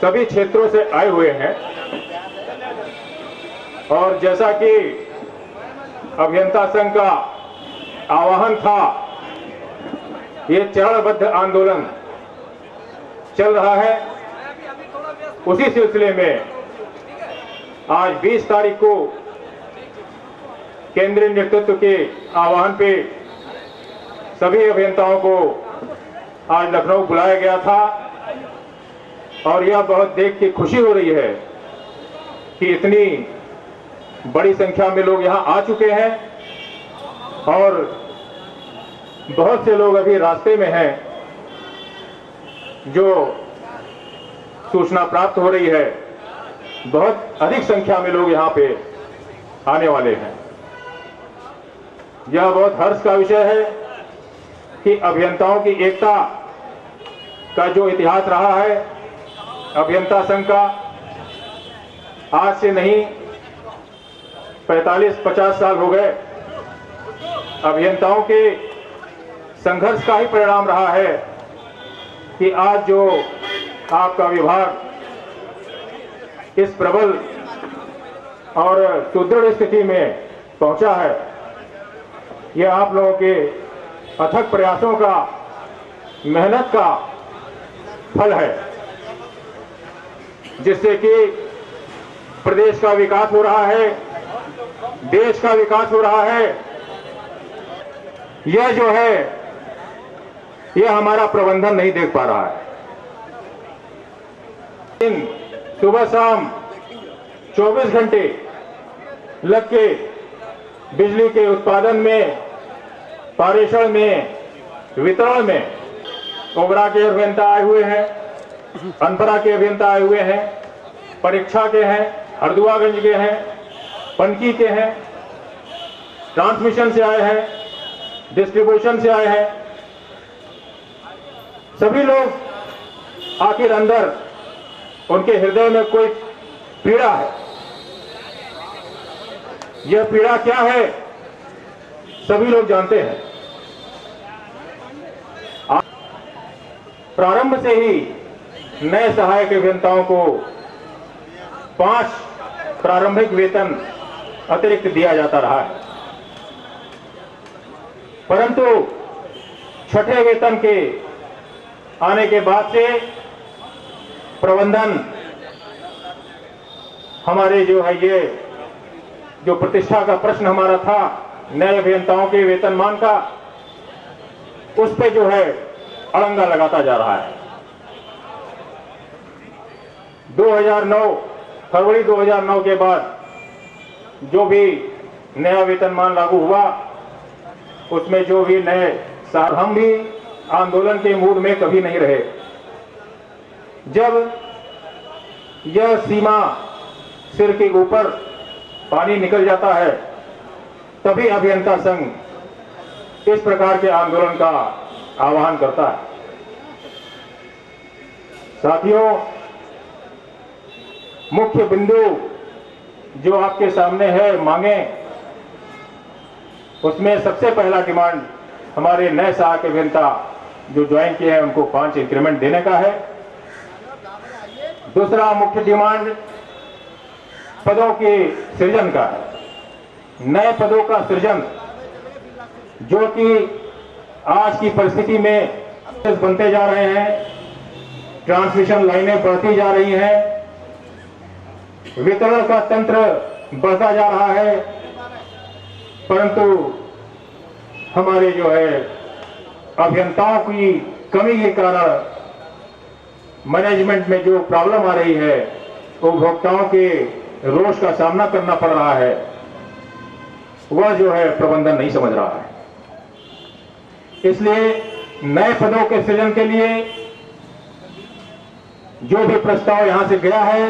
सभी क्षेत्रों से आए हुए हैं और जैसा कि अभियंता संघ का आह्वान था, ये चरणबद्ध आंदोलन चल रहा है। उसी सिलसिले में आज 20 तारीख को केंद्रीय नेतृत्व के आह्वान पे सभी अभियंताओं को आज लखनऊ बुलाया गया था और यह बहुत देख के खुशी हो रही है कि इतनी बड़ी संख्या में लोग यहां आ चुके हैं और बहुत से लोग अभी रास्ते में हैं। जो सूचना प्राप्त हो रही है, बहुत अधिक संख्या में लोग यहां पे आने वाले हैं। यह बहुत हर्ष का विषय है कि अभियंताओं की एकता का जो इतिहास रहा है, अभियंता संघ का आज से नहीं 45-50 साल हो गए, अभियंताओं के संघर्ष का ही परिणाम रहा है कि आज जो आपका विभाग इस प्रबल और सुदृढ़ स्थिति में पहुंचा है। यह आप लोगों के अथक प्रयासों का, मेहनत का फल है, जिससे कि प्रदेश का विकास हो रहा है, देश का विकास हो रहा है। यह जो है, यह हमारा प्रबंधन नहीं देख पा रहा है। सुबह शाम 24 घंटे लग के बिजली के उत्पादन में, पारेषण में, वितरण में ओबरा के अभियंता आए हुए हैं, अनपरा के अभियंता आए हुए हैं, परीक्षा के हैं, हरदुआगंज के हैं, पनकी के हैं, ट्रांसमिशन से आए हैं, डिस्ट्रीब्यूशन से आए हैं। सभी लोग आखिर अंदर उनके हृदय में कोई पीड़ा है। यह पीड़ा क्या है, सभी लोग जानते हैं। प्रारंभ से ही नए सहायक अभियंताओं को 5 प्रारंभिक वेतन अतिरिक्त दिया जाता रहा है, परंतु छठे वेतन के आने के बाद से प्रबंधन हमारे जो है, ये जो प्रतिष्ठा का प्रश्न हमारा था नए अभियंताओं के वेतनमान का, उस पे जो है अड़ंगा लगाता जा रहा है। 2009 फरवरी 2009 के बाद जो भी नया वेतनमान लागू हुआ, उसमें जो भी नए, हम भी आंदोलन के मूड में कभी नहीं रहे। जब यह सीमा सिर के ऊपर पानी निकल जाता है, तभी अभियंता संघ इस प्रकार के आंदोलन का आह्वान करता है। साथियों, मुख्य बिंदु जो आपके सामने है, मांगे, उसमें सबसे पहला डिमांड हमारे नए सहायक अभियंता जो ज्वाइन किए हैं उनको 5 इंक्रीमेंट देने का है। दूसरा मुख्य डिमांड पदों के सृजन का है। नए पदों का सृजन, जो कि आज की परिस्थिति में बनते जा रहे हैं, ट्रांसमिशन लाइनें बढ़ती जा रही हैं, वितरण का तंत्र बढ़ता जा रहा है, परंतु हमारे जो है अभियंताओं की कमी के कारण मैनेजमेंट में जो प्रॉब्लम आ रही है, उपभोक्ताओं के रोष का सामना करना पड़ रहा है, वह जो है प्रबंधन नहीं समझ रहा है। इसलिए नए पदों के सृजन के लिए जो भी प्रस्ताव यहां से गया है,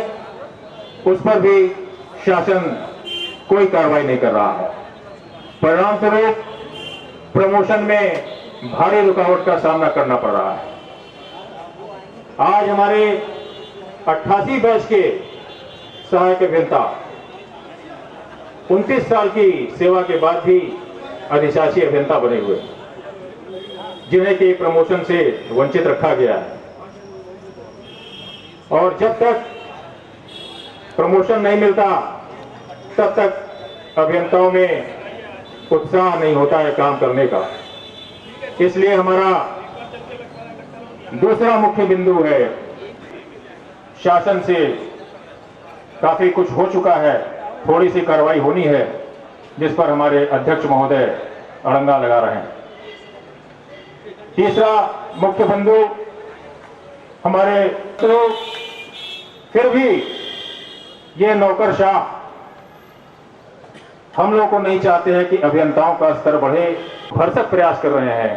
उस पर भी शासन कोई कार्रवाई नहीं कर रहा है। परिणाम स्वरूप प्रमोशन में भारी रुकावट का सामना करना पड़ रहा है। आज हमारे 88 बैच के सहायक अभियंता 29 साल की सेवा के बाद भी अधिशासी अभियंता बने हुए, जिन्हें कि प्रमोशन से वंचित रखा गया है। और जब तक प्रमोशन नहीं मिलता तब तक अभियंताओं में उत्साह नहीं होता है काम करने का। इसलिए हमारा दूसरा मुख्य बिंदु है, शासन से काफी कुछ हो चुका है, थोड़ी सी कार्रवाई होनी है, जिस पर हमारे अध्यक्ष महोदय अड़ंगा लगा रहे हैं। तीसरा मुख्य बिंदु हमारे तो फिर भी ये नौकरशाह हम लोग को नहीं चाहते हैं कि अभियंताओं का स्तर बढ़े, भरसक प्रयास कर रहे हैं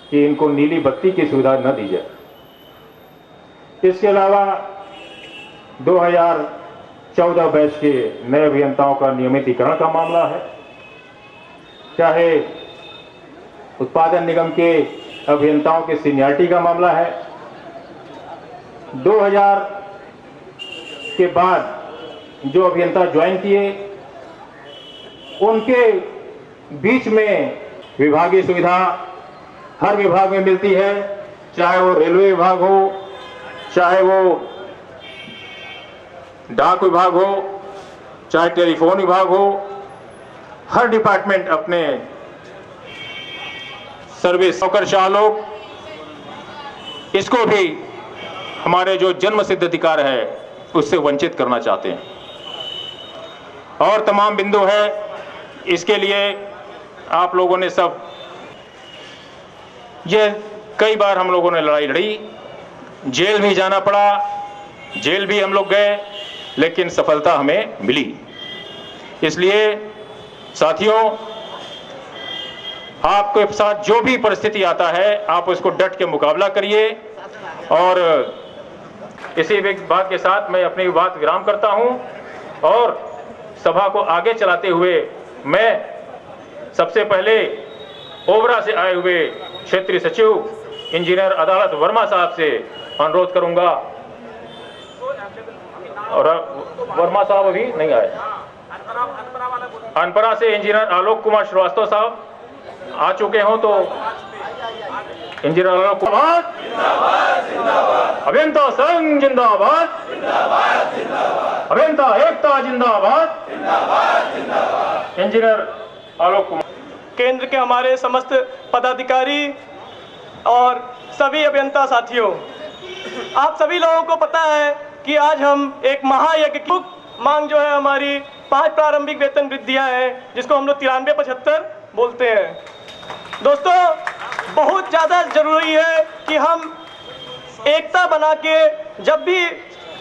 कि इनको नीली बत्ती की सुविधा न दी जाए। इसके अलावा 2014 बैच के नए अभियंताओं का नियमितीकरण का मामला है, चाहे उत्पादन निगम के अभियंताओं के सीनियरिटी का मामला है। 2000 के बाद जो अभियंता ज्वाइन किए उनके बीच में विभागीय सुविधा हर विभाग में मिलती है, चाहे वो रेलवे विभाग हो, चाहे वो डाक विभाग हो, चाहे टेलीफोन विभाग हो। हर डिपार्टमेंट अपने सर्विस नौकरशाह लोग इसको भी हमारे जो जन्म सिद्ध अधिकार है उससे वंचित करना चाहते हैं। और तमाम बिंदु है, इसके लिए आप लोगों ने सब ये कई बार हम लोगों ने लड़ाई लड़ी, जेल भी जाना पड़ा, जेल भी हम लोग गए, लेकिन सफलता हमें मिली। इसलिए साथियों, आपके साथ जो भी परिस्थिति आता है आप उसको डट के मुकाबला करिए। और इसी बात के साथ मैं अपनी बात विराम करता हूं और सभा को आगे चलाते हुए मैं सबसे पहले ओबरा से आए हुए क्षेत्रीय सचिव इंजीनियर अदालत वर्मा साहब से अनुरोध करूंगा। और वर्मा साहब अभी नहीं आए। अनपरा से इंजीनियर आलोक कुमार श्रीवास्तव साहब आ चुके हो, तो इंजीनियर आलोक कुमार अभियंता संघ जिंदाबाद, अभियंता एकता जिंदाबाद, इंजीनियर आलोक कुमार। केंद्र के हमारे समस्त पदाधिकारी और सभी अभियंता साथियों, आप सभी लोगों को पता है कि आज हम एक महायज्ञ की मांग जो है हमारी 5 प्रारंभिक वेतन वृद्धियां हैं, जिसको हम लोग 9375 बोलते हैं। दोस्तों, बहुत ज़्यादा जरूरी है कि हम एकता बना के जब भी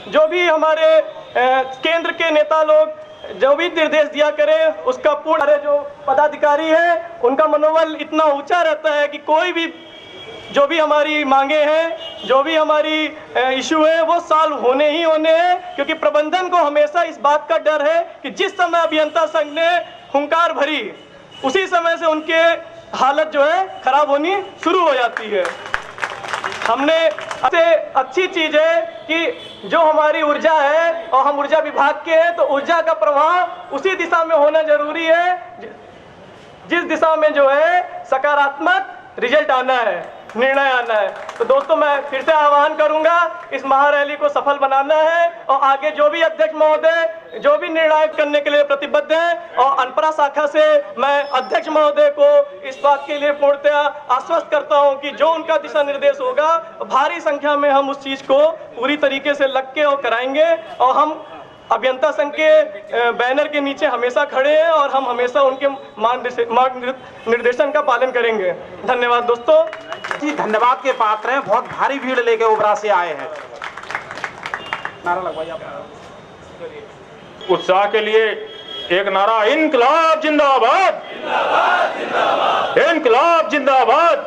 जो भी हमारे केंद्र के नेता लोग जो भी निर्देश दिया करें उसका पूर्ण जो पदाधिकारी है उनका मनोबल इतना ऊंचा रहता है कि कोई भी जो भी हमारी मांगे हैं, जो भी हमारी इशू है वो सॉल्व होने ही होने हैं। क्योंकि प्रबंधन को हमेशा इस बात का डर है कि जिस समय अभियंता संघ ने हुंकार भरी उसी समय से उनके हालत जो है खराब होनी शुरू हो जाती है। हमने सबसे अच्छी चीज है कि जो हमारी ऊर्जा है और हम ऊर्जा विभाग के हैं, तो ऊर्जा का प्रवाह उसी दिशा में होना जरूरी है जिस दिशा में जो है सकारात्मक रिजल्ट आना है, निर्णय आना है। तो दोस्तों, मैं फिर से आह्वान करूंगा, इस महारैली को सफल बनाना है और आगे जो भी अध्यक्ष महोदय जो भी निर्णय करने के लिए प्रतिबद्ध हैं, और अनपरा शाखा से मैं अध्यक्ष महोदय को इस बात के लिए पूर्णतया आश्वस्त करता हूं कि जो उनका दिशा निर्देश होगा भारी संख्या में हम उस चीज को पूरी तरीके से लग के और कराएंगे। और हम अभियंता संघ के बैनर के नीचे हमेशा खड़े हैं और हम हमेशा उनके मार्ग निर्देशन का पालन करेंगे। धन्यवाद दोस्तों जी, धन्यवाद के पात्र हैं। बहुत भारी भीड़ लेके ओबरा से आए हैं। नारा लगवाइए आप। उत्साह के लिए एक नारा, इनकलाब जिंदाबाद, इनकलाब जिंदाबाद।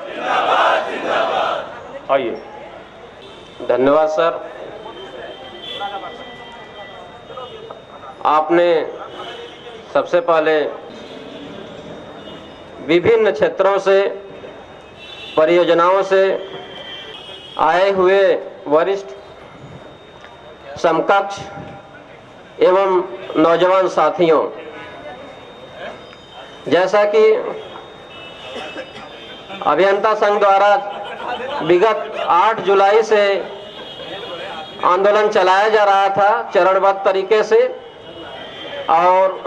आइए। धन्यवाद सर। आपने सबसे पहले विभिन्न क्षेत्रों से परियोजनाओं से आए हुए वरिष्ठ समकक्ष एवं नौजवान साथियों, जैसा कि अभियंता संघ द्वारा विगत 8 जुलाई से आंदोलन चलाया जा रहा था चरणबद्ध तरीके से। और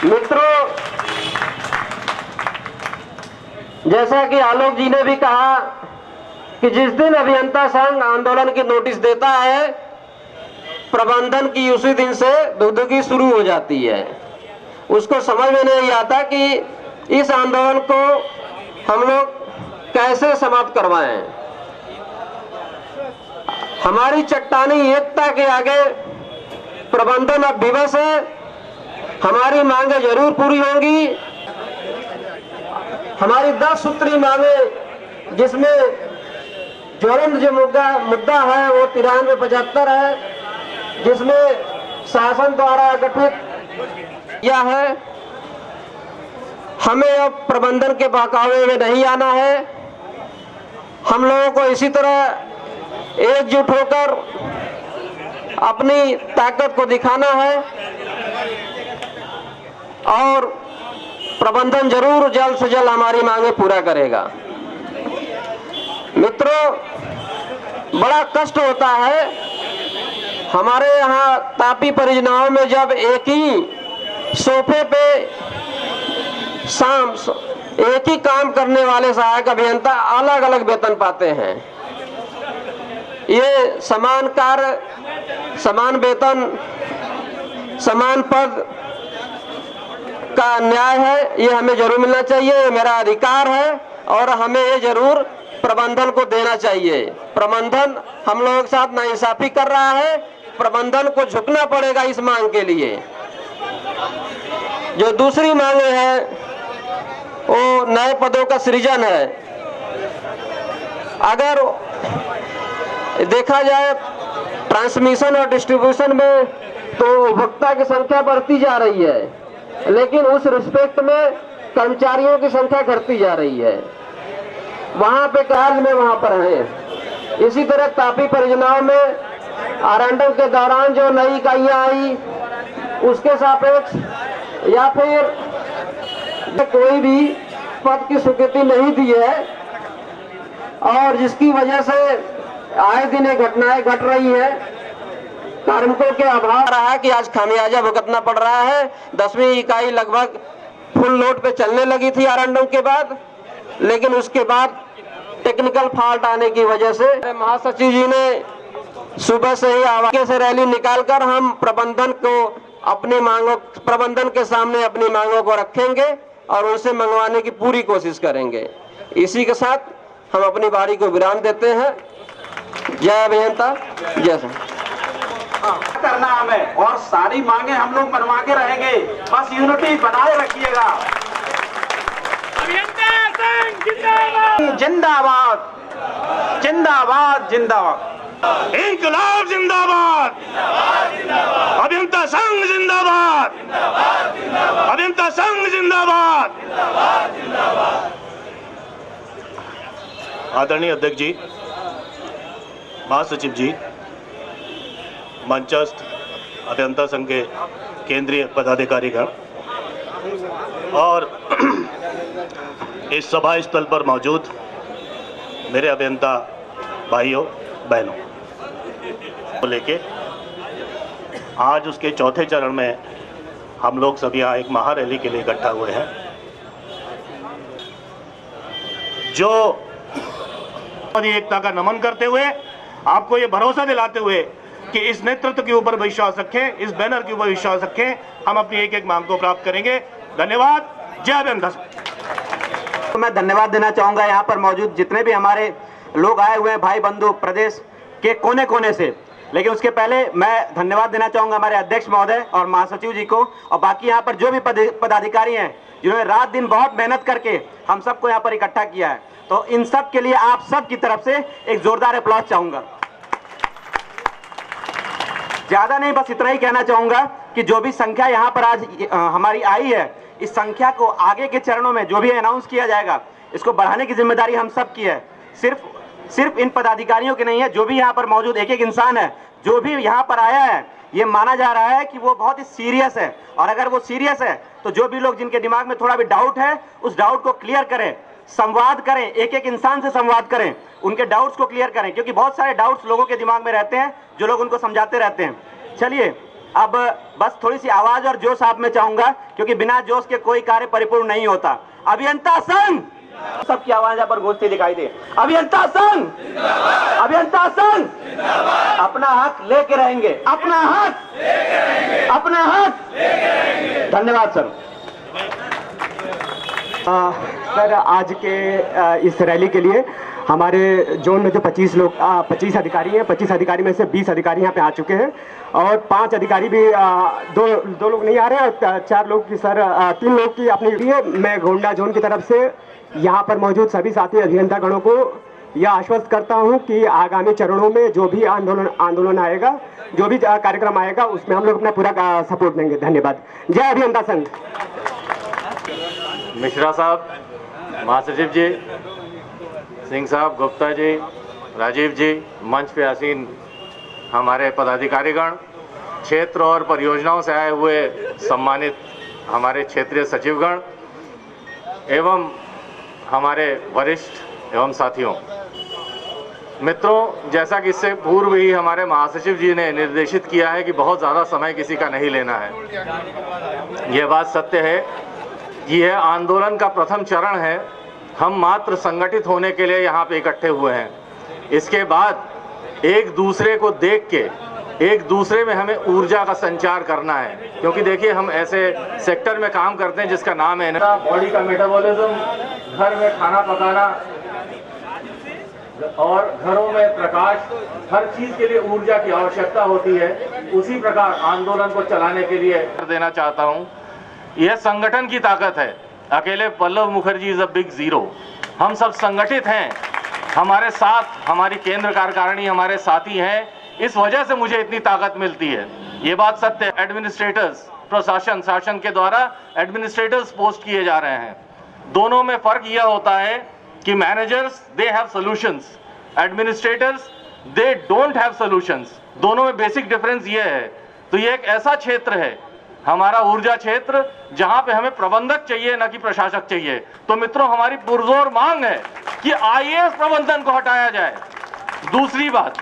मित्रों, जैसा कि आलोक जी ने भी कहा कि जिस दिन अभियंता संघ आंदोलन की नोटिस देता है, प्रबंधन की उसी दिन से दुगदुगी शुरू हो जाती है। उसको समझ में नहीं आता कि इस आंदोलन को हम लोग कैसे समाप्त करवाएं। हमारी चट्टानी एकता के आगे प्रबंधन अब विवश है। हमारी मांगे जरूर पूरी होंगी। हमारी 10 सूत्री मांगे, जिसमें ज्वलंत जो मुद्दा है वो 9375 है, जिसमें शासन द्वारा गठित किया है। हमें अब प्रबंधन के बहकावे में नहीं आना है। हम लोगों को इसी तरह एकजुट होकर अपनी ताकत को दिखाना है और प्रबंधन जरूर जल्द से जल्द हमारी मांगे पूरा करेगा। मित्रों, बड़ा कष्ट होता है हमारे यहाँ तापी परियोजनाओं में, जब एक ही सोफे पे एक ही काम करने वाले सहायक अभियंता अलग अलग वेतन पाते हैं। ये समान कार्य, समान वेतन, समान पद का न्याय है। ये हमें जरूर मिलना चाहिए, ये मेरा अधिकार है और हमें ये जरूर प्रबंधन को देना चाहिए। प्रबंधन हम लोगों के साथ नाइंसाफी कर रहा है। प्रबंधन को झुकना पड़ेगा इस मांग के लिए। जो दूसरी मांगे हैं वो नए पदों का सृजन है। अगर देखा जाए ट्रांसमिशन और डिस्ट्रीब्यूशन में, तो उपभोक्ता की संख्या बढ़ती जा रही है, लेकिन उस रिस्पेक्ट में कर्मचारियों की संख्या घटती जा रही है। वहां पे कार्य में वहां पर है। इसी तरह तापी परियोजनाओं में आरंभ के दौरान जो नई इकाइयां आई, उसके सापेक्ष या फिर कोई भी पद की स्वीकृति नहीं दी है, और जिसकी वजह से आए दिन ये घटनाएं घट रही है। कार्मिकों के अभाव रहा कि आज खामियाजा भुगतना पड़ रहा है। 10वीं इकाई लगभग फुल लोड पे चलने लगी थी आरंभ के बाद, लेकिन उसके बाद टेक्निकल फॉल्ट आने की वजह से महासचिव जी ने सुबह से ही आवाज से रैली निकालकर हम प्रबंधन के सामने अपनी मांगों को रखेंगे और उनसे मंगवाने की पूरी कोशिश करेंगे। इसी के साथ हम अपनी बारी को विराम देते हैं। जय अभियंता, जय संघ। करना हमें, और सारी मांगे हम लोग मनवा के रहेंगे। बस यूनिटी बनाए रखिएगा। जिंदाबाद, जिंदाबाद, जिंदाबाद। इंकलाब जिंदाबाद, अभियंता संघ जिंदाबाद, अभियंता संघ जिंदाबाद। आदरणीय अध्यक्ष जी, महासचिव जी, मंचस्थ अभियंता संघ के केंद्रीय पदाधिकारीगण और इस सभा स्थल पर मौजूद मेरे अभियंता भाइयों बहनों को लेके आज उसके चौथे चरण में हम लोग सब यहाँ एक महारैली के लिए इकट्ठा हुए हैं। जो एकता का नमन करते हुए, आपको ये भरोसा दिलाते हुए कि इस नेतृत्व के ऊपर विश्वास रखें, इस बैनर के ऊपर विश्वास रखें, हम अपनी एक एक मांग को प्राप्त करेंगे। धन्यवाद। जय अभियंता। मैं धन्यवाद देना चाहूंगा यहाँ पर मौजूद जितने भी हमारे लोग आए हुए हैं, भाई बंधु प्रदेश के कोने कोने से। लेकिन उसके पहले मैं धन्यवाद देना चाहूंगा हमारे अध्यक्ष महोदय और महासचिव जी को, और बाकी यहाँ पर जो भी पदाधिकारी हैं जिन्होंने रात दिन बहुत मेहनत करके हम सबको यहाँ पर इकट्ठा किया है। तो इन सब के लिए आप सब की तरफ से एक जोरदार अप्लॉज चाहूंगा। ज्यादा नहीं, बस इतना ही कहना चाहूंगा कि जो भी संख्या यहाँ पर आज हमारी आई है, इस संख्या को आगे के चरणों में जो भी अनाउंस किया जाएगा, इसको बढ़ाने की जिम्मेदारी हम सब की है। सिर्फ इन पदाधिकारियों की नहीं है, जो भी यहाँ पर मौजूद एक एक इंसान है, जो भी यहाँ पर आया है, ये माना जा रहा है कि वो बहुत ही सीरियस है। और अगर वो सीरियस है तो जो भी लोग जिनके दिमाग में थोड़ा भी डाउट है, उस डाउट को क्लियर करें। संवाद करें, एक एक इंसान से संवाद करें, उनके डाउट्स को क्लियर करें, क्योंकि बहुत सारे डाउट्स लोगों के दिमाग में रहते हैं जो लोग उनको समझाते रहते हैं। चलिए अब बस थोड़ी सी आवाज और जोश आप में चाहूंगा, क्योंकि बिना जोश के कोई कार्य परिपूर्ण नहीं होता। अभियंता संघ, सबकी आवाज यहाँ पर गूंजती दिखाई दे। अभियंता संघ, अभियंता संघ अपना हक लेके रहेंगे, अपना हक, अपना हक। धन्यवाद सर। सर आज के इस रैली के लिए हमारे जोन में जो 25 अधिकारी हैं, 25 अधिकारी में से 20 अधिकारी यहाँ पे आ चुके हैं और 5 अधिकारी भी दो लोग नहीं आ रहे हैं, 4 लोग की सर 3 लोग की अपनी लिए। मैं गोंडा जोन की तरफ से यहाँ पर मौजूद सभी साथी अभियंता गणों को यह आश्वस्त करता हूँ कि आगामी चरणों में जो भी आंदोलन आएगा, जो भी कार्यक्रम आएगा, उसमें हम लोग अपना पूरा सपोर्ट देंगे। धन्यवाद। जय अभियंता संघ। मिश्रा साहब, महासचिव जी, सिंह साहब, गुप्ता जी, राजीव जी, मंच पे आसीन हमारे पदाधिकारीगण, क्षेत्र और परियोजनाओं से आए हुए सम्मानित हमारे क्षेत्रीय सचिवगण एवं हमारे वरिष्ठ एवं साथियों, मित्रों, जैसा कि इससे पूर्व ही हमारे महासचिव जी ने निर्देशित किया है कि बहुत ज़्यादा समय किसी का नहीं लेना है। ये बात सत्य है कि यह आंदोलन का प्रथम चरण है। हम मात्र संगठित होने के लिए यहाँ पे इकट्ठे हुए हैं। इसके बाद एक दूसरे को देख के एक दूसरे में हमें ऊर्जा का संचार करना है, क्योंकि देखिए हम ऐसे सेक्टर में काम करते हैं जिसका नाम है ना बॉडी का मेटाबॉलिज्म, घर में खाना पकाना और घरों में प्रकाश, हर चीज के लिए ऊर्जा की आवश्यकता होती है। उसी प्रकार आंदोलन को चलाने के लिए देना चाहता हूँ। यह संगठन की ताकत है। अकेले Pallav Mukherjee is a big zero. हम सब संगठित हैं, हमारे साथ हमारी केंद्र कार्यकारिणी हमारे साथी हैं, इस वजह से मुझे इतनी ताकत मिलती है। ये बात सत्य है। एडमिनिस्ट्रेटर्स, प्रशासन, शासन के द्वारा एडमिनिस्ट्रेटर्स पोस्ट किए जा रहे हैं। दोनों में फर्क यह होता है कि managers they have solutions, administrators they don't have solutions. दोनों में बेसिक डिफरेंस ये है। तो ये एक ऐसा क्षेत्र है, हमारा ऊर्जा क्षेत्र, जहां पे हमें प्रबंधक चाहिए न कि प्रशासक चाहिए। तो मित्रों, हमारी पुरजोर मांग है कि आईएएस प्रबंधन को हटाया जाए। दूसरी बात,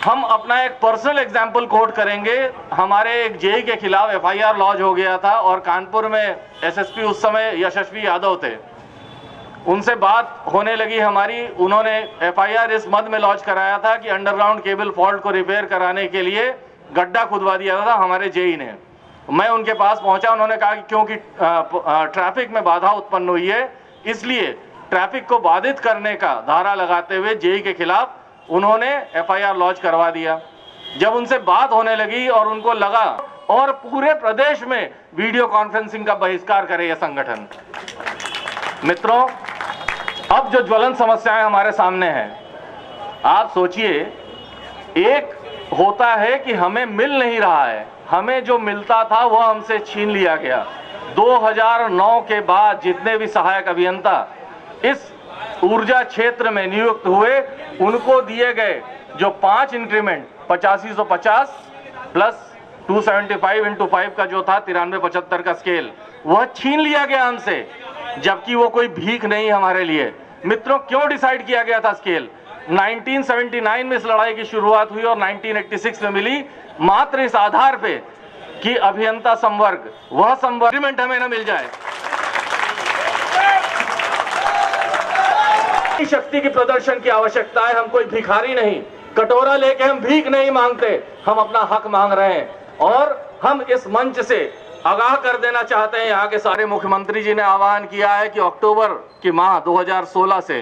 हम अपना एक पर्सनल एग्जाम्पल कोट करेंगे। हमारे एक जेई के खिलाफ एफआईआर लॉन्च हो गया था और कानपुर में एसएसपी उस समय यशस्वी यादव थे। उनसे बात होने लगी हमारी, उन्होंने एफआईआर इस मद में लॉन्च कराया था कि अंडरग्राउंड केबल फॉल्ट को रिपेयर कराने के लिए गड्ढा खुदवा दिया था हमारे जेई ने। मैं उनके पास पहुंचा, उन्होंने कहा कि क्योंकि ट्रैफिक में बाधा उत्पन्न हुई है, इसलिए ट्रैफिक को बाधित करने का धारा लगाते हुए जेई के खिलाफ उन्होंने एफआईआर लॉन्च करवा दिया। जब उनसे बात होने लगी और उनको लगा और पूरे प्रदेश में वीडियो कॉन्फ्रेंसिंग का बहिष्कार करे यह संगठन। मित्रों, अब जो ज्वलन समस्याएं हमारे सामने हैं, आप सोचिए, एक होता है कि हमें मिल नहीं रहा है, हमें जो मिलता था वह हमसे छीन लिया गया। 2009 के बाद जितने भी सहायक अभियंता इस ऊर्जा क्षेत्र में नियुक्त हुए, उनको दिए गए जो 5 इंक्रीमेंट 8550 प्लस 275 इंटू 5 का जो था 9375 का स्केल, वह छीन लिया गया हमसे, जबकि वो कोई भीख नहीं हमारे लिए। मित्रों, क्यों डिसाइड किया गया था स्केल? 1979 में इस लड़ाई की शुरुआत हुई और 1986 में मिली, मात्र इस आधार पे कि अभियंता संवर्ग, वह संवर्ग हमें न मिल जाए। शक्ति की प्रदर्शन की आवश्यकता है। हम कोई भिखारी नहीं, कटोरा लेके हम भीख नहीं मांगते, हम अपना हक मांग रहे हैं। और हम इस मंच से आगाह कर देना चाहते हैं, यहाँ के सारे मुख्यमंत्री जी ने आह्वान किया है कि अक्टूबर के माह 2016 से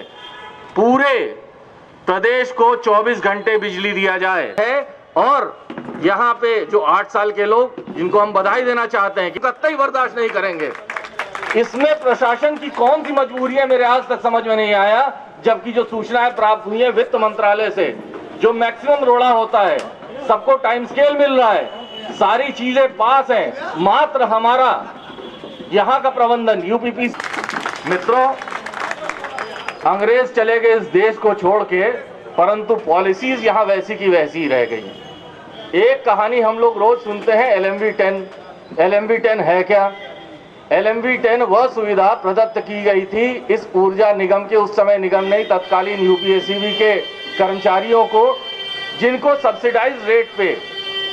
पूरे प्रदेश को 24 घंटे बिजली दिया जाए है। और यहाँ पे जो 8 साल के लोग, जिनको हम बधाई देना चाहते हैं, कि कतई बर्दाश्त नहीं करेंगे। इसमें प्रशासन की कौन सी मजबूरी है, मेरे आज तक समझ में नहीं आया। जबकि जो सूचनाएं प्राप्त हुई है वित्त मंत्रालय से, जो मैक्सिमम रोड़ा होता है, सबको टाइम स्केल मिल रहा है, सारी चीजें पास हैं, मात्र हमारा यहाँ का प्रबंधन यूपीपी। मित्रों, अंग्रेज चले गए इस देश को छोड़ के, परंतु पॉलिसीज यहाँ वैसी की वैसी ही रह गई। एक कहानी हम लोग रोज सुनते हैं, LMV 10 है क्या? LMV10 वह सुविधा प्रदत्त की गई थी इस ऊर्जा निगम के, उस समय निगम नहीं, तत्कालीन UPSEB के कर्मचारियों को, जिनको सब्सिडाइज रेट पे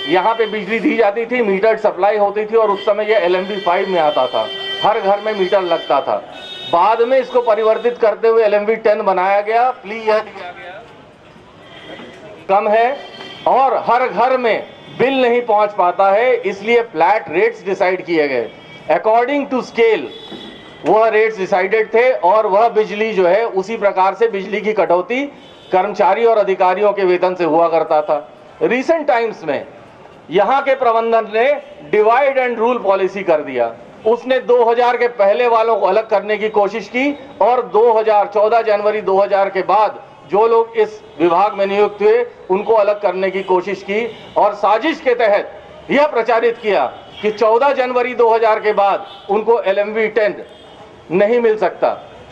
यहाँ पे बिजली दी जाती थी, मीटर सप्लाई होती थी, और उस समय ये LMV5 में आता था, हर घर में मीटर लगता था। बाद में इसको परिवर्तित करते हुए LMV10 बनाया गया। प्ली यह दिया गया कम है और हर घर में बिल नहीं पहुंच पाता है, इसलिए फ्लैट रेट्स डिसाइड किए गए। अकॉर्डिंग टू स्केल वह रेट्स डिसाइडेड थे और वह बिजली जो है उसी प्रकार से बिजली की कटौती कर्मचारी और अधिकारियों के वेतन से हुआ करता था। रिसेंट टाइम्स में यहाँ के प्रबंधन ने डिवाइड एंड रूल पॉलिसी कर दिया। उसने 2000 के पहले वालों को अलग करने की कोशिश की और 14 जनवरी 2000 के बाद जो लोग इस विभाग में नियुक्त हुए उनको अलग करने की कोशिश की और साजिश के तहत यह प्रचारित किया कि 14 जनवरी 2000 के बाद उनको LMV10 नहीं मिल सकता।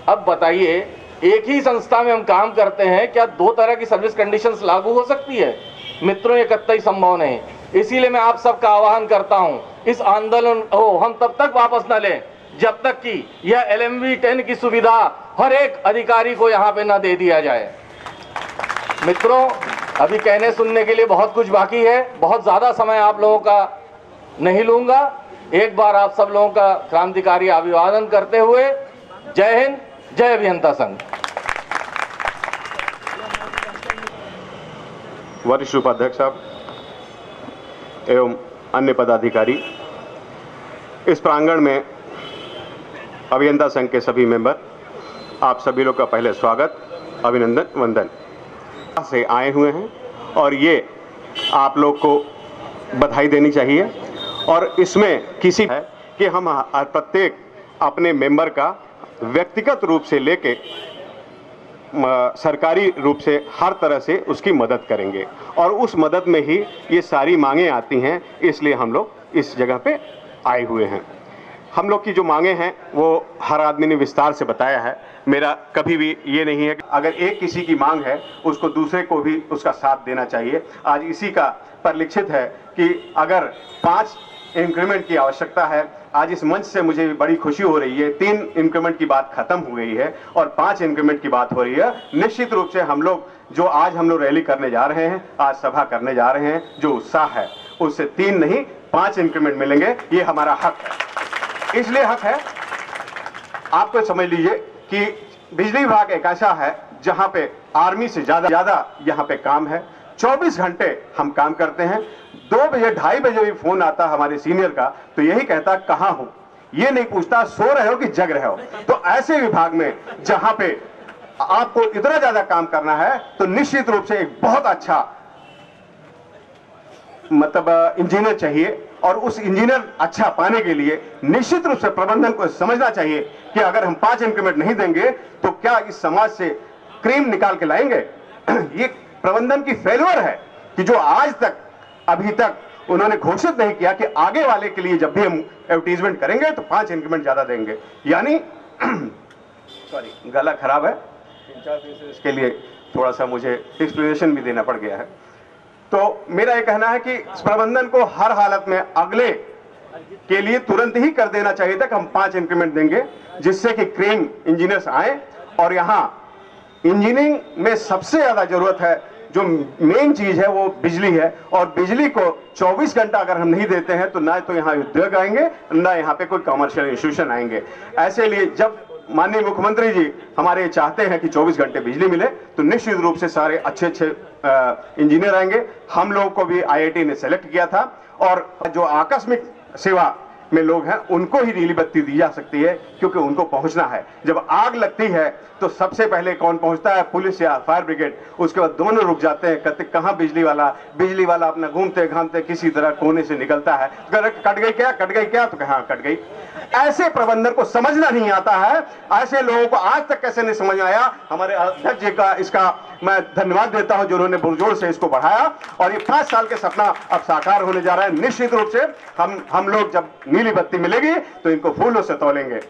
अब बताइए, एक ही संस्था में हम काम करते हैं, क्या दो तरह की सर्विस कंडीशंस लागू हो सकती है? मित्रों, ये कतई संभव नहीं। इसीलिए मैं आप सबका आह्वान करता हूं, इस आंदोलन को हम तब तक वापस न लें जब तक कि यह LMV10 की सुविधा हर एक अधिकारी को यहां पे न दे दिया जाए। मित्रों, अभी कहने सुनने के लिए बहुत कुछ बाकी है, बहुत ज्यादा समय आप लोगों का नहीं लूंगा। एक बार आप सब लोगों का क्रांतिकारी अभिवादन करते हुए जय हिंद, जय अभियंता संघ। वरिष्ठ उपाध्यक्ष साहब एवं अन्य पदाधिकारी, इस प्रांगण में अभियंता संघ के सभी मेंबर, आप सभी लोग का पहले स्वागत, अभिनंदन, वंदन। से आए हुए हैं और ये आप लोग को बधाई देनी चाहिए। और इसमें किसी है कि हम प्रत्येक अपने मेंबर का व्यक्तिगत रूप से लेके सरकारी रूप से हर तरह से उसकी मदद करेंगे और उस मदद में ही ये सारी मांगें आती हैं। इसलिए हम लोग इस जगह पे आए हुए हैं। हम लोग की जो मांगे हैं वो हर आदमी ने विस्तार से बताया है। मेरा कभी भी ये नहीं है कि अगर एक किसी की मांग है उसको दूसरे को भी उसका साथ देना चाहिए। आज इसी का परिलक्षित है कि अगर 5 इंक्रीमेंट की आवश्यकता है, आज इस मंच से मुझे बड़ी खुशी हो रही है। 3 इंक्रीमेंट की बात खत्म हो गई है और 5 इंक्रीमेंट की बात हो रही है। निश्चित रूप से हम लोग जो आज हम लोग रैली करने जा रहे हैं, आज सभा करने जा रहे हैं, जो उत्साह है उससे 3 नहीं 5 इंक्रीमेंट मिलेंगे। ये हमारा हक है। इसलिए हक है, आपको समझ लीजिए कि बिजली विभाग एक ऐसा है जहां पे आर्मी से ज्यादा यहां पे काम है। 24 घंटे हम काम करते हैं। 2 बजे 2:30 बजे भी फोन आता हमारे सीनियर का तो यही कहता कहां हो, ये नहीं पूछता सो रहे हो कि जग रहे हो। तो ऐसे विभाग में जहां पे आपको इतना ज्यादा काम करना है तो निश्चित रूप से एक बहुत अच्छा मतलब इंजीनियर चाहिए और उस इंजीनियर अच्छा पाने के लिए निश्चित रूप से प्रबंधन को समझना चाहिए कि अगर हम 5 इंक्रीमेंट नहीं देंगे तो क्या इस समाज से क्रीम निकाल के लाएंगे। ये प्रबंधन की फेल्योर है कि जो आज तक अभी तक उन्होंने घोषित नहीं किया कि आगे वाले के लिए जब भी हम एडवर्टीजमेंट करेंगे तो 5 इंक्रीमेंट ज्यादा देंगे। यानी सॉरी, गला खराब है, इसके लिए थोड़ा सा मुझे एक्सप्लेनेशन भी देना पड़ गया है। तो मेरा यह कहना है कि प्रबंधन को हर हालत में अगले के लिए तुरंत ही कर देना चाहिए था कि हम 5 इंक्रीमेंट देंगे, जिससे कि क्रेम इंजीनियर्स आए। और यहां इंजीनियरिंग में सबसे ज्यादा जरूरत है, जो मेन चीज है वो बिजली है। और बिजली को 24 घंटा अगर हम नहीं देते हैं तो ना तो यहाँ उद्योग आएंगे, ना यहाँ पे कोई कमर्शियल इंस्टीट्यूशन आएंगे। ऐसे लिए जब माननीय मुख्यमंत्री जी हमारे चाहते हैं कि 24 घंटे बिजली मिले तो निश्चित रूप से सारे अच्छे इंजीनियर आएंगे। हम लोगों को भी IIT ने सेलेक्ट किया था और जो आकस्मिक सेवा में लोग हैं उनको ही नीली बत्ती दी जा सकती है, क्योंकि उनको पहुंचना है। जब आग लगती है तो सबसे पहले कौन पहुंचता है, पुलिस या फायर ब्रिगेड। उसके बाद दोनों रुक जाते हैं, कहते कहां बिजली वाला अपना घूमते घामते किसी तरह कोने से निकलता है, कट गई क्या, तो कहां कट गई। ऐसे प्रबंधन को समझना नहीं आता है। ऐसे लोगों को आज तक कैसे नहीं समझ आया। हमारे अध्यक्ष जी का इसका मैं धन्यवाद देता हूं जिन्होंने पुरजोर से इसको बढ़ाया और ये 5 साल के सपना अब साकार होने जा रहा है। निश्चित रूप से हम लोग जब नीली बत्ती मिलेगी तो इनको फूलों से तोलेंगे।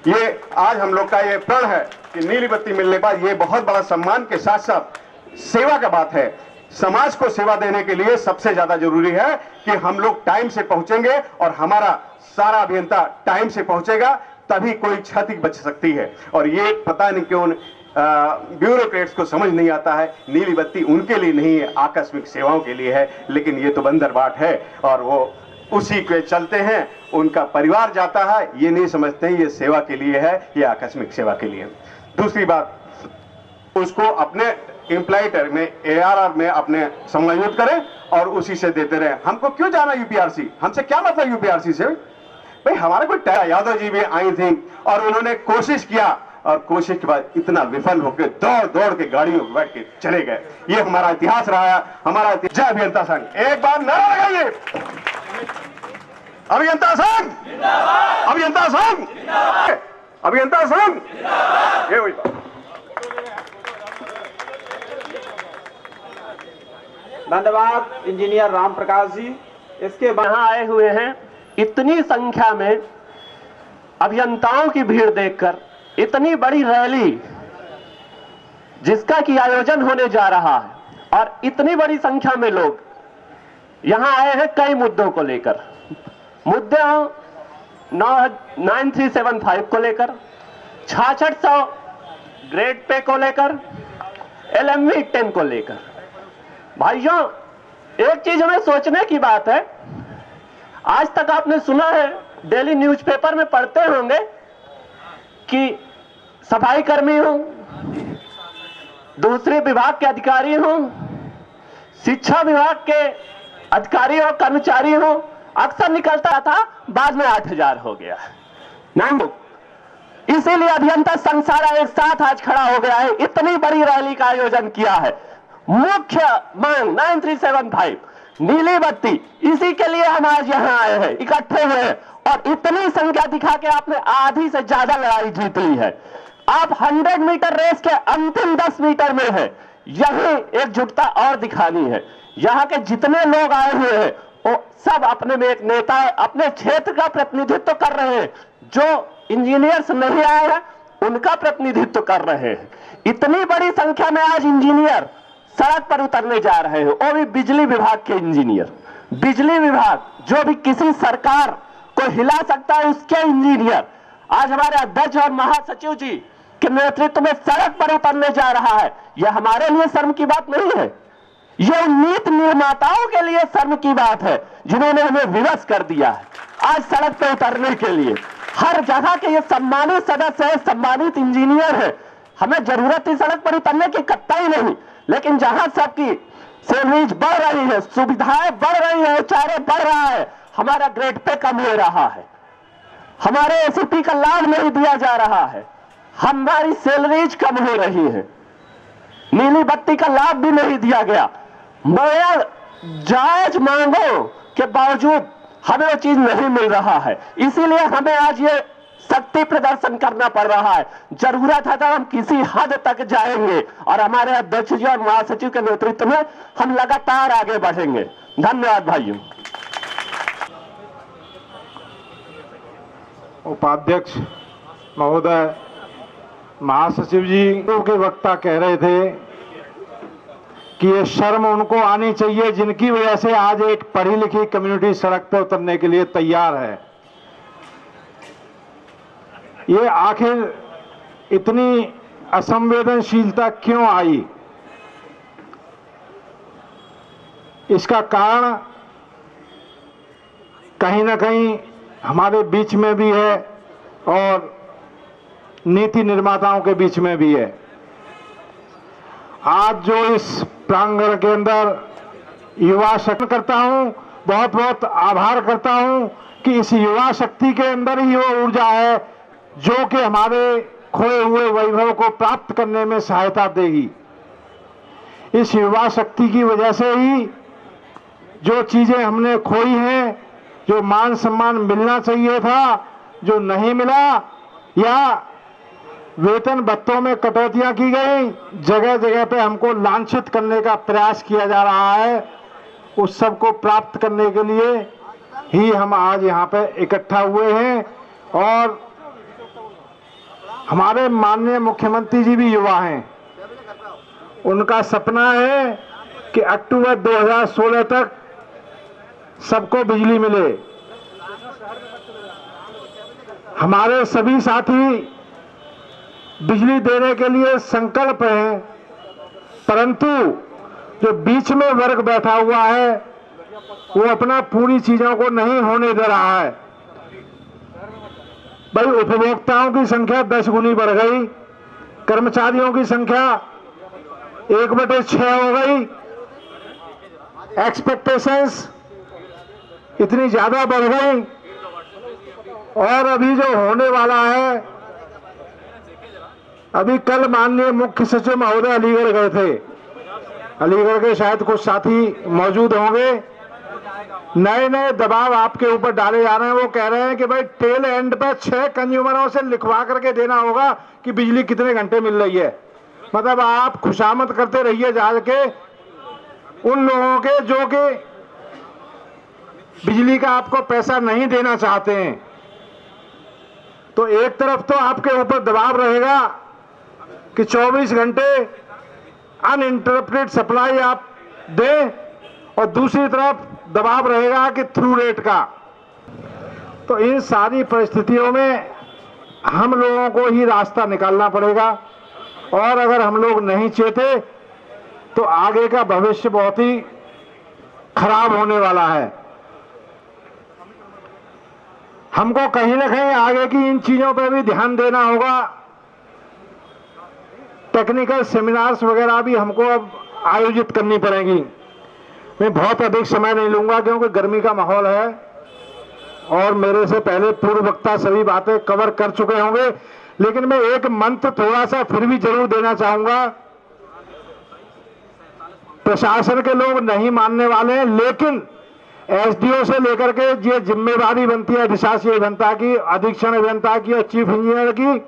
ये आज हम लोग का ये प्रण है कि नीली बत्ती मिलने के बाद ये बहुत बड़ा सम्मान के साथ साथ सेवा का बात है। समाज को सेवा देने के लिए सबसे ज्यादा जरूरी है कि हम लोग टाइम से पहुंचेंगे और हमारा सारा अभियंता टाइम से पहुंचेगा, तभी कोई क्षति बच सकती है। और ये पता नहीं क्यों ब्यूरोक्रेट्स को समझ नहीं आता है, नीली बत्ती उनके लिए नहीं है, आकस्मिक सेवाओं के लिए है, लेकिन ये तो बंदरबाट है और वो उसी के चलते हैं, उनका परिवार जाता है, ये नहीं समझते हैं ये सेवा के लिए है, ये आकस्मिक सेवा के लिए। दूसरी बात, उसको अपने एम्प्लॉय में ARR में अपने समायोजित करें और उसी से देते रहे। हमको क्यों जाना यूपीआरसी, हमसे क्या मतलब यूपीआरसी से भाई? हमारे कोई यादव जी भी आई थी और उन्होंने कोशिश किया और कोशिश के बाद इतना विफल होकर दौड़ दौड़ के गाड़ियों में बैठ के चले गए। ये हमारा इतिहास रहा है, हमारा जय अभियंता संघ। एक बार नारा लगाइए, अभियंता संघ, अभियंता संघ, अभियंता संघ। ये वही बात। धन्यवाद इंजीनियर राम प्रकाश जी। इसके बाद यहाँ आए हुए हैं, इतनी संख्या में अभियंताओं की भीड़ देखकर, इतनी बड़ी रैली जिसका कि आयोजन होने जा रहा है और इतनी बड़ी संख्या में लोग यहाँ आए हैं कई मुद्दों को लेकर। मुद्दे 9375 को लेकर, 6600 ग्रेड पे को लेकर, LMV 10 को लेकर। भाइयों, एक चीज हमें सोचने की बात है, आज तक आपने सुना है, डेली न्यूज़पेपर में पढ़ते होंगे कि सफाई कर्मी हो, दूसरे विभाग के अधिकारी हो, शिक्षा विभाग के अधिकारी और कर्मचारी हो, अक्सर निकलता था, बाद में 8000 हो गया। नाम इसीलिए अभियंता संघ सारा एक साथ आज खड़ा हो गया है, इतनी बड़ी रैली का आयोजन किया है। मुख्य मांग 9375 नीली बत्ती, इसी के लिए हम आज यहाँ आए हैं, इकट्ठे हुए हैं और इतनी संख्या दिखा के आपने आधी से ज्यादा लड़ाई जीत ली है। आप 100 मीटर रेस के अंतिम 10 मीटर में है, यही एकजुटता और दिखानी है। यहाँ के जितने लोग आए हुए हैं वो सब अपने में एक नेता है, अपने क्षेत्र का प्रतिनिधित्व कर रहे हैं। जो इंजीनियर्स नहीं आए हैं उनका प्रतिनिधित्व कर रहे हैं। इतनी बड़ी संख्या में आज इंजीनियर सड़क पर उतरने जा रहे हैं, वो भी बिजली विभाग के इंजीनियर। बिजली विभाग जो भी किसी सरकार को हिला सकता है, उसके इंजीनियर आज हमारे अध्यक्ष और महासचिव जी के नेतृत्व में सड़क पर उतरने जा रहा है। यह हमारे लिए शर्म की बात नहीं है, यह नीति निर्माताओं के लिए शर्म की बात है, जिन्होंने हमें विवश कर दिया है आज सड़क पर उतरने के लिए। हर जगह के ये सम्मानित सदस्य है, सम्मानित इंजीनियर है, हमें जरूरत थी सड़क पर उतरने की कतई नहीं, लेकिन जहां सबकी सैलरीज बढ़ रही है, सुविधाएं बढ़ रही है, चारे बढ़ रहा है, हमारा ग्रेड पे कम हो रहा है, हमारे एसीपी का लाभ नहीं दिया जा रहा है, हमारी सैलरीज कम हो रही है, नीली बत्ती का लाभ भी नहीं दिया गया। मगर जायज मांगों के बावजूद हमें वो चीज नहीं मिल रहा है, इसीलिए हमें आज ये शक्ति प्रदर्शन करना पड़ रहा है। जरूरत है तो हम किसी हद तक जाएंगे और हमारे अध्यक्ष जी और महासचिव के नेतृत्व में हम लगातार आगे बढ़ेंगे। धन्यवाद भाइयों। उपाध्यक्ष महोदय, महासचिव जी के वक्ता कह रहे थे कि ये शर्म उनको आनी चाहिए जिनकी वजह से आज एक पढ़ी लिखी कम्युनिटी सड़क पर उतरने के लिए तैयार है। ये आखिर इतनी असंवेदनशीलता क्यों आई? इसका कारण कहीं ना कहीं हमारे बीच में भी है और नीति निर्माताओं के बीच में भी है। आज जो इस प्रांगण के अंदर युवा शक्ति करता हूं, बहुत बहुत आभार करता हूं कि इस युवा शक्ति के अंदर ही वो ऊर्जा है जो कि हमारे खोए हुए वैभव को प्राप्त करने में सहायता देगी। इस युवा शक्ति की वजह से ही जो चीजें हमने खोई हैं, जो मान सम्मान मिलना चाहिए था, जो नहीं मिला, या वेतन भत्तों में कटौतियां की गई, जगह जगह पे हमको लांछित करने का प्रयास किया जा रहा है, उस सब को प्राप्त करने के लिए ही हम आज यहाँ पे इकट्ठा हुए हैं। और हमारे माननीय मुख्यमंत्री जी भी युवा हैं, उनका सपना है कि अक्टूबर 2016 तक सबको बिजली मिले। हमारे सभी साथी बिजली देने के लिए संकल्प हैं, परंतु जो बीच में वर्ग बैठा हुआ है वो अपना पूरी चीजों को नहीं होने दे रहा है। भाई, उपभोक्ताओं की संख्या 10 गुनी बढ़ गई, कर्मचारियों की संख्या 1/6 हो गई, एक्सपेक्टेशंस इतनी ज्यादा बढ़ गई, और अभी जो होने वाला है, अभी कल माननीय मुख्य सचिव महोदय अलीगढ़ गए थे, अलीगढ़ के शायद कुछ साथी मौजूद होंगे। नए नए दबाव आपके ऊपर डाले जा रहे हैं। वो कह रहे हैं कि भाई टेल एंड पे 6 कंज्यूमरों से लिखवा करके देना होगा कि बिजली कितने घंटे मिल रही है। मतलब आप खुशामद करते रहिए जाके उन लोगों के जो कि बिजली का आपको पैसा नहीं देना चाहते हैं। तो एक तरफ तो आपके ऊपर दबाव रहेगा कि 24 घंटे अनइंटरप्टेड सप्लाई आप दें, और दूसरी तरफ दबाव रहेगा कि थ्रू रेट का। तो इन सारी परिस्थितियों में हम लोगों को ही रास्ता निकालना पड़ेगा, और अगर हम लोग नहीं चेते तो आगे का भविष्य बहुत ही खराब होने वाला है। हमको कहीं ना कहीं आगे की इन चीजों पर भी ध्यान देना होगा। टेक्निकल सेमिनार्स वगैरह भी हमको अब आयोजित करनी पड़ेगी। मैं बहुत अधिक समय नहीं लूंगा क्योंकि गर्मी का माहौल है और मेरे से पहले पूर्व वक्ता सभी बातें कवर कर चुके होंगे, लेकिन मैं एक मंत्र थोड़ा सा फिर भी जरूर देना चाहूंगा। प्रशासन के लोग नहीं मानने वाले हैं, लेकिन एसडीओ से लेकर के ये जिम्मेवारी बनती है अधिशासी अभियंता की, अधीक्षण अभियंता की और चीफ इंजीनियर की,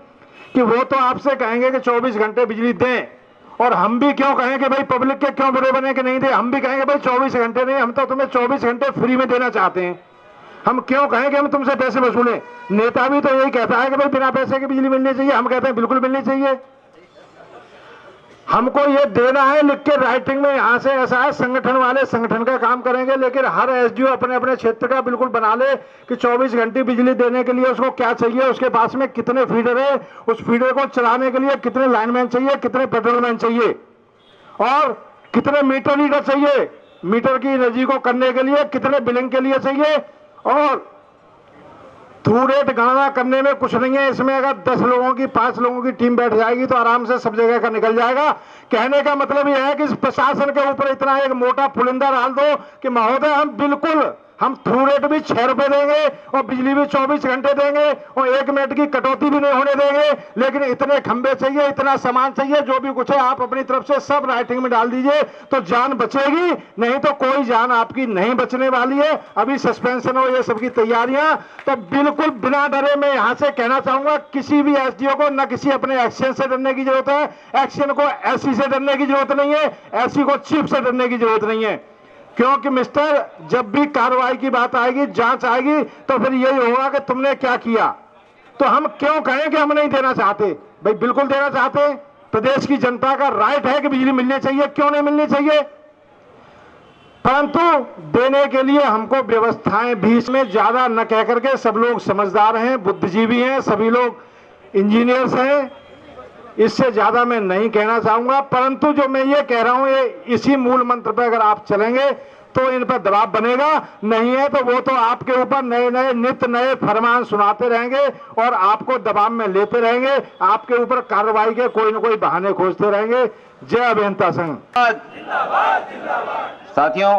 कि वो तो आपसे कहेंगे कि 24 घंटे बिजली दें, और हम भी क्यों कहें कि भाई पब्लिक के क्यों बुरे बने कि नहीं दे। हम भी कहेंगे भाई 24 घंटे नहीं, हम तो तुम्हें 24 घंटे फ्री में देना चाहते हैं। हम क्यों कहें कि हम तुमसे पैसे वसूलें। नेता भी तो यही कहता है कि भाई बिना पैसे की बिजली मिलनी चाहिए, हम कहते हैं बिल्कुल मिलनी चाहिए। हमको ये देना है लिख के राइटिंग में, यहां से ऐसा है, संगठन वाले संगठन का काम करेंगे, लेकिन हर एसडीओ अपने अपने क्षेत्र का बिल्कुल बना ले कि 24 घंटे बिजली देने के लिए उसको क्या चाहिए, उसके पास में कितने फीडर है, उस फीडर को चलाने के लिए कितने लाइनमैन चाहिए, कितने पेट्रोलमैन चाहिए, और कितने मीटर रीडर चाहिए, मीटर की एनर्जी को करने के लिए कितने बिलिंग के लिए चाहिए। और थ्रू रेट गणना करने में कुछ नहीं है, इसमें अगर 10 लोगों की 5 लोगों की टीम बैठ जाएगी तो आराम से सब जगह का निकल जाएगा। कहने का मतलब यह है कि इस प्रशासन के ऊपर इतना एक मोटा पुलिंदा डाल दो कि महोदय हम थ्रू रेट भी 6 रुपए देंगे और बिजली भी 24 घंटे देंगे और 1 मिनट की कटौती भी नहीं होने देंगे, लेकिन इतने खंबे चाहिए, इतना सामान चाहिए, जो भी कुछ है आप अपनी तरफ से सब राइटिंग में डाल दीजिए तो जान बचेगी, नहीं तो कोई जान आपकी नहीं बचने वाली है। अभी सस्पेंशन और ये सबकी तैयारियां, तो बिल्कुल बिना डरे मैं यहां से कहना चाहूंगा किसी भी एसडीओ को न किसी अपने एक्शन से डरने की जरूरत है, एक्शन को एससी से डरने की जरूरत नहीं है, एससी को चीफ से डरने की जरूरत नहीं है। क्योंकि मिस्टर, जब भी कार्रवाई की बात आएगी, जांच आएगी, तो फिर यही होगा कि तुमने क्या किया। तो हम क्यों कहें कि हम नहीं देना चाहते? भाई बिल्कुल देना चाहते हैं। प्रदेश की जनता का राइट है कि बिजली मिलनी चाहिए, क्यों नहीं मिलनी चाहिए, परंतु देने के लिए हमको व्यवस्थाएं भी इसमें ज्यादा न कह करके, सब लोग समझदार हैं, बुद्धिजीवी हैं, सभी लोग इंजीनियर्स हैं, इससे ज्यादा मैं नहीं कहना चाहूंगा। परंतु जो मैं ये कह रहा हूं, ये इसी मूल मंत्र पर अगर आप चलेंगे तो इन पर दबाव बनेगा, नहीं है तो वो तो आपके ऊपर नए नए नित्य नए फरमान सुनाते रहेंगे और आपको दबाव में लेते रहेंगे, आपके ऊपर कार्रवाई के कोई न कोई बहाने खोजते रहेंगे। जय अभियंता संघ। साथियों,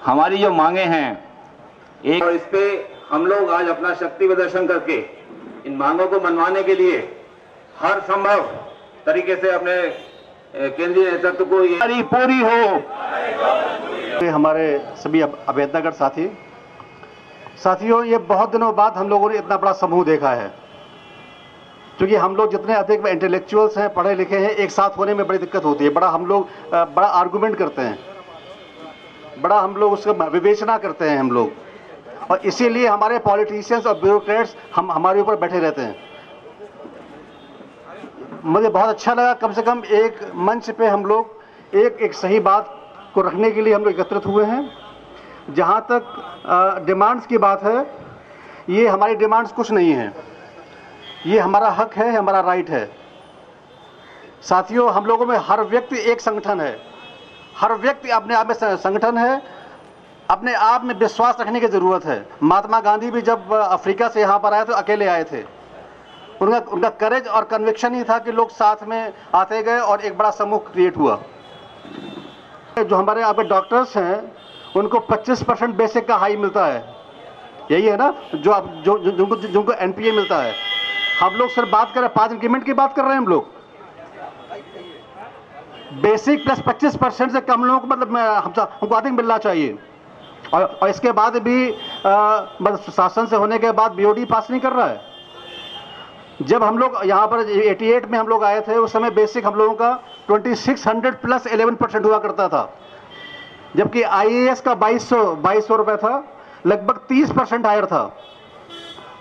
हमारी जो मांगे हैं एक, और इस पे हम लोग आज अपना शक्ति प्रदर्शन करके इन मांगों को मनवाने के लिए हर संभव तरीके से अपने केंद्रीय नेतृत्व को ये पूरी हो। हमारे सभी अभ्यर्थागण साथियों, ये बहुत दिनों बाद हम लोगों ने इतना बड़ा समूह देखा है, क्योंकि हम लोग जितने अधिक इंटेलेक्चुअल्स हैं, पढ़े लिखे हैं, एक साथ होने में बड़ी दिक्कत होती है। हम लोग बड़ा आर्गुमेंट करते हैं, बड़ा हम लोग उसका विवेचना करते हैं हम लोग, और इसीलिए हमारे पॉलिटिशियंस और ब्यूरोक्रेट्स हमारे ऊपर बैठे रहते हैं। मुझे बहुत अच्छा लगा, कम से कम एक मंच पे हम लोग एक सही बात को रखने के लिए हम लोग एकत्रित हुए हैं। जहाँ तक डिमांड्स की बात है, ये हमारी डिमांड्स कुछ नहीं है, ये हमारा हक है, हमारा राइट है। साथियों, हम लोगों में हर व्यक्ति एक संगठन है, हर व्यक्ति अपने आप में संगठन है, अपने आप में विश्वास रखने की ज़रूरत है। महात्मा गांधी भी जब अफ्रीका से यहाँ पर आए तो अकेले आए थे। उनका करेज और कन्विक्शन ही था कि लोग साथ में आते गए और एक बड़ा समूह क्रिएट हुआ। जो हमारे यहाँ पे डॉक्टर्स हैं उनको 25% बेसिक का हाई मिलता है, यही है ना, जिनको एनपीए मिलता है। हम लोग सर बात कर रहे हैं 5 इंक्रीमेंट की बात कर रहे हैं हम लोग। बेसिक प्लस 25% से कम लोगों को मतलब हमको अधिक मिलना चाहिए। और इसके बाद भी मतलब शासन से होने के बाद बीओडी पास नहीं कर रहा है। जब हम लोग यहाँ पर 88 में हम लोग आए थे, उस समय बेसिक हम लोगों का 2600 प्लस 11% हुआ करता था, जबकि आईएएस का 2200 रुपये था, लगभग 30% हायर था।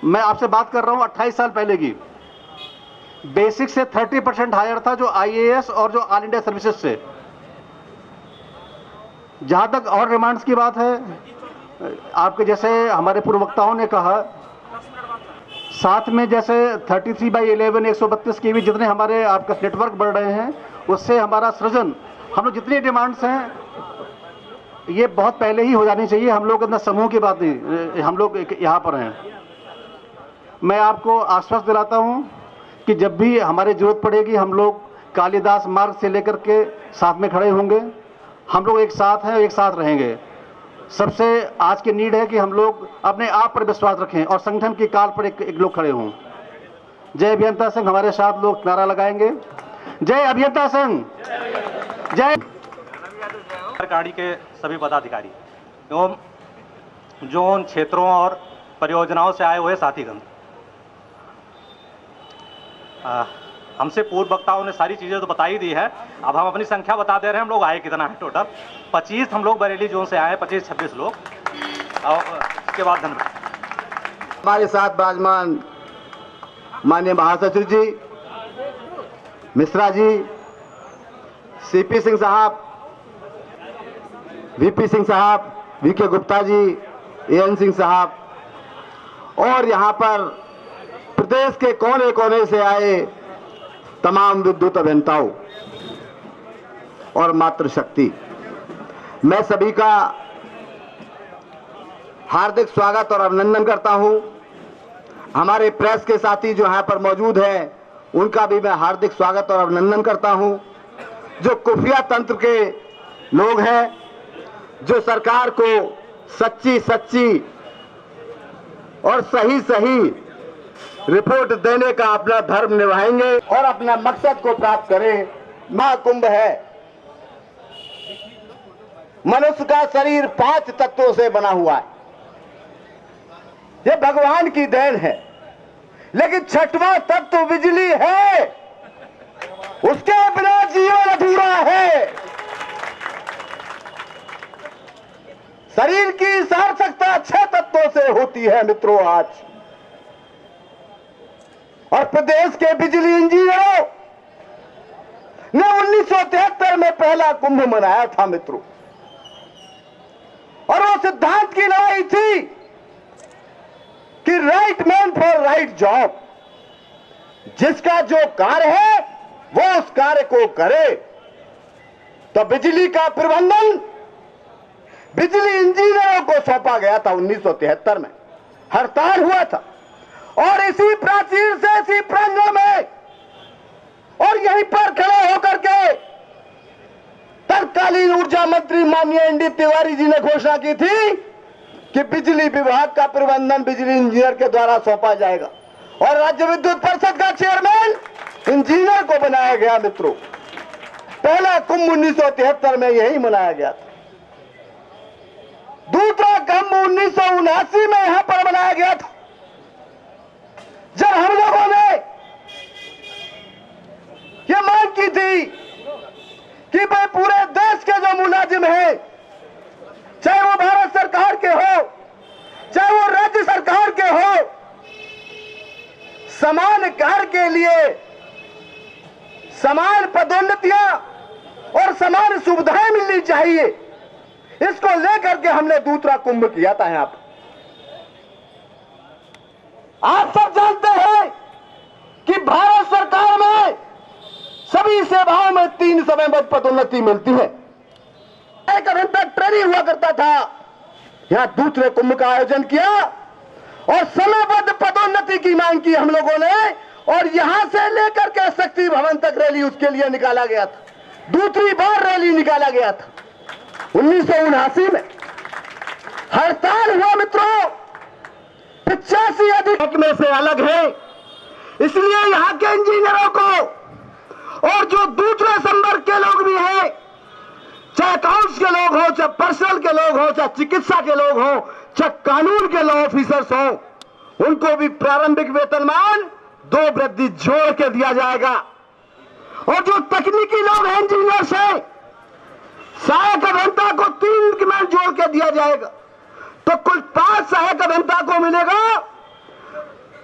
मैं आपसे बात कर रहा हूँ 28 साल पहले की। बेसिक से 30% हायर था जो आईएएस और जो ऑल इंडिया सर्विसेज से। जहाँ तक और डिमांड्स की बात है, आपके जैसे हमारे पूर्व वक्ताओं ने कहा, साथ में जैसे 33/11 132 के भी जितने हमारे आपका नेटवर्क बढ़ रहे हैं, उससे हमारा सृजन, हम लोग जितनी डिमांड्स हैं ये बहुत पहले ही हो जानी चाहिए। हम लोग इतना समूह की बात नहीं, हम लोग यहाँ पर हैं। मैं आपको आश्वस्त दिलाता हूँ कि जब भी हमारी जरूरत पड़ेगी हम लोग कालिदास मार्ग से लेकर के साथ में खड़े होंगे। हम लोग एक साथ हैं, एक साथ रहेंगे। सबसे आज की नीड है कि हम लोग अपने आप पर विश्वास रखें और संगठन की काल पर एक लोग खड़े हों। जय अभियंता संघ, हमारे साथ लोग नारा लगाएंगे, जय अभियंता संघ, जय। गाड़ी के सभी पदाधिकारी एवं जो उन क्षेत्रों और परियोजनाओं से आए हुए साथीगण, हमसे पूर्व वक्ताओं ने सारी चीज़ें तो बता ही दी है। अब हम अपनी संख्या बता दे रहे हैं, हम लोग आए कितना है टोटल। 25 हम लोग बरेली जोन से आए, 25-26 लोग। और उसके बाद धन्यवाद। हमारे साथ विराजमान माननीय महासचिव जी, मिश्रा जी, सीपी सिंह साहब, वीपी सिंह साहब, वीके गुप्ता जी, एएन सिंह साहब, और यहाँ पर प्रदेश के कोने कोने से आए तमाम विद्युत अभियंताओं और मातृशक्ति, मैं सभी का हार्दिक स्वागत और अभिनंदन करता हूं। हमारे प्रेस के साथी जो यहाँ पर मौजूद हैं उनका भी मैं हार्दिक स्वागत और अभिनंदन करता हूं। जो खुफिया तंत्र के लोग हैं, जो सरकार को सच्ची और सही रिपोर्ट देने का अपना धर्म निभाएंगे और अपना मकसद को प्राप्त करें। महाकुंभ है, मनुष्य का शरीर 5 तत्वों से बना हुआ है, यह भगवान की देन है, लेकिन 6वां तत्व बिजली है, उसके बिना जीवन अधूरा है। शरीर की सार्थकता 6 तत्वों से होती है मित्रों आज। और प्रदेश के बिजली इंजीनियरों ने 1973 में पहला कुंभ मनाया था मित्रों, और वो सिद्धांत की लड़ाई थी कि right man for right job, जिसका जो कार्य है वो उस कार्य को करे। तो बिजली का प्रबंधन बिजली इंजीनियरों को सौंपा गया था 1973 में। हड़ताल हुआ था और इसी प्राचीर से, इसी प्रांगण में और यहीं पर खड़े होकर के तत्कालीन ऊर्जा मंत्री माननीय एनडी तिवारी जी ने घोषणा की थी कि बिजली विभाग का प्रबंधन बिजली इंजीनियर के द्वारा सौंपा जाएगा, और राज्य विद्युत परिषद का चेयरमैन इंजीनियर को बनाया गया मित्रों। पहला कुंभ 1973 में यही मनाया गया था। दूसरा कुंभ 1979 में यहां पर मनाया गया था, जब हम लोगों ने यह मांग की थी कि भाई पूरे देश के जो मुलाजिम हैं, चाहे वो भारत सरकार के हो, चाहे वो राज्य सरकार के हो, समान कार्य के लिए समान पदोन्नतियां और समान सुविधाएं मिलनी चाहिए, इसको लेकर के हमने दूसरा कुंभ किया था। यहां पर आप सब जानते हैं कि भारत सरकार में सभी सेवाओं में 3 समयबद्ध पदोन्नति मिलती है। 1 घंटा ट्रेनिंग हुआ करता था, यहां दूसरे कुंभ का आयोजन किया और समयबद्ध पदोन्नति की मांग की हम लोगों ने, और यहां से लेकर के शक्ति भवन तक रैली उसके लिए निकाला गया था। दूसरी बार रैली निकाला गया था 1979 में। हड़ताल हुआ मित्रों 85 अधिक में से अलग है, इसलिए यहां के इंजीनियरों को और जो दूसरे संवर्ग के लोग भी हैं, चाहे अकाउंट्स के लोग हो, चाहे पर्सनल के लोग हो, चाहे चिकित्सा के लोग हो, चाहे कानून के लॉ ऑफिसर्स हो, उनको भी प्रारंभिक वेतनमान 2 वृद्धि जोड़ के दिया जाएगा। और जो तकनीकी लोग हैं, इंजीनियर्स हैं, सहायक अभियंता को 3 इंक्रीमेंट जोड़ के दिया जाएगा, तो कुल 5 सहायक अभियंता को मिलेगा।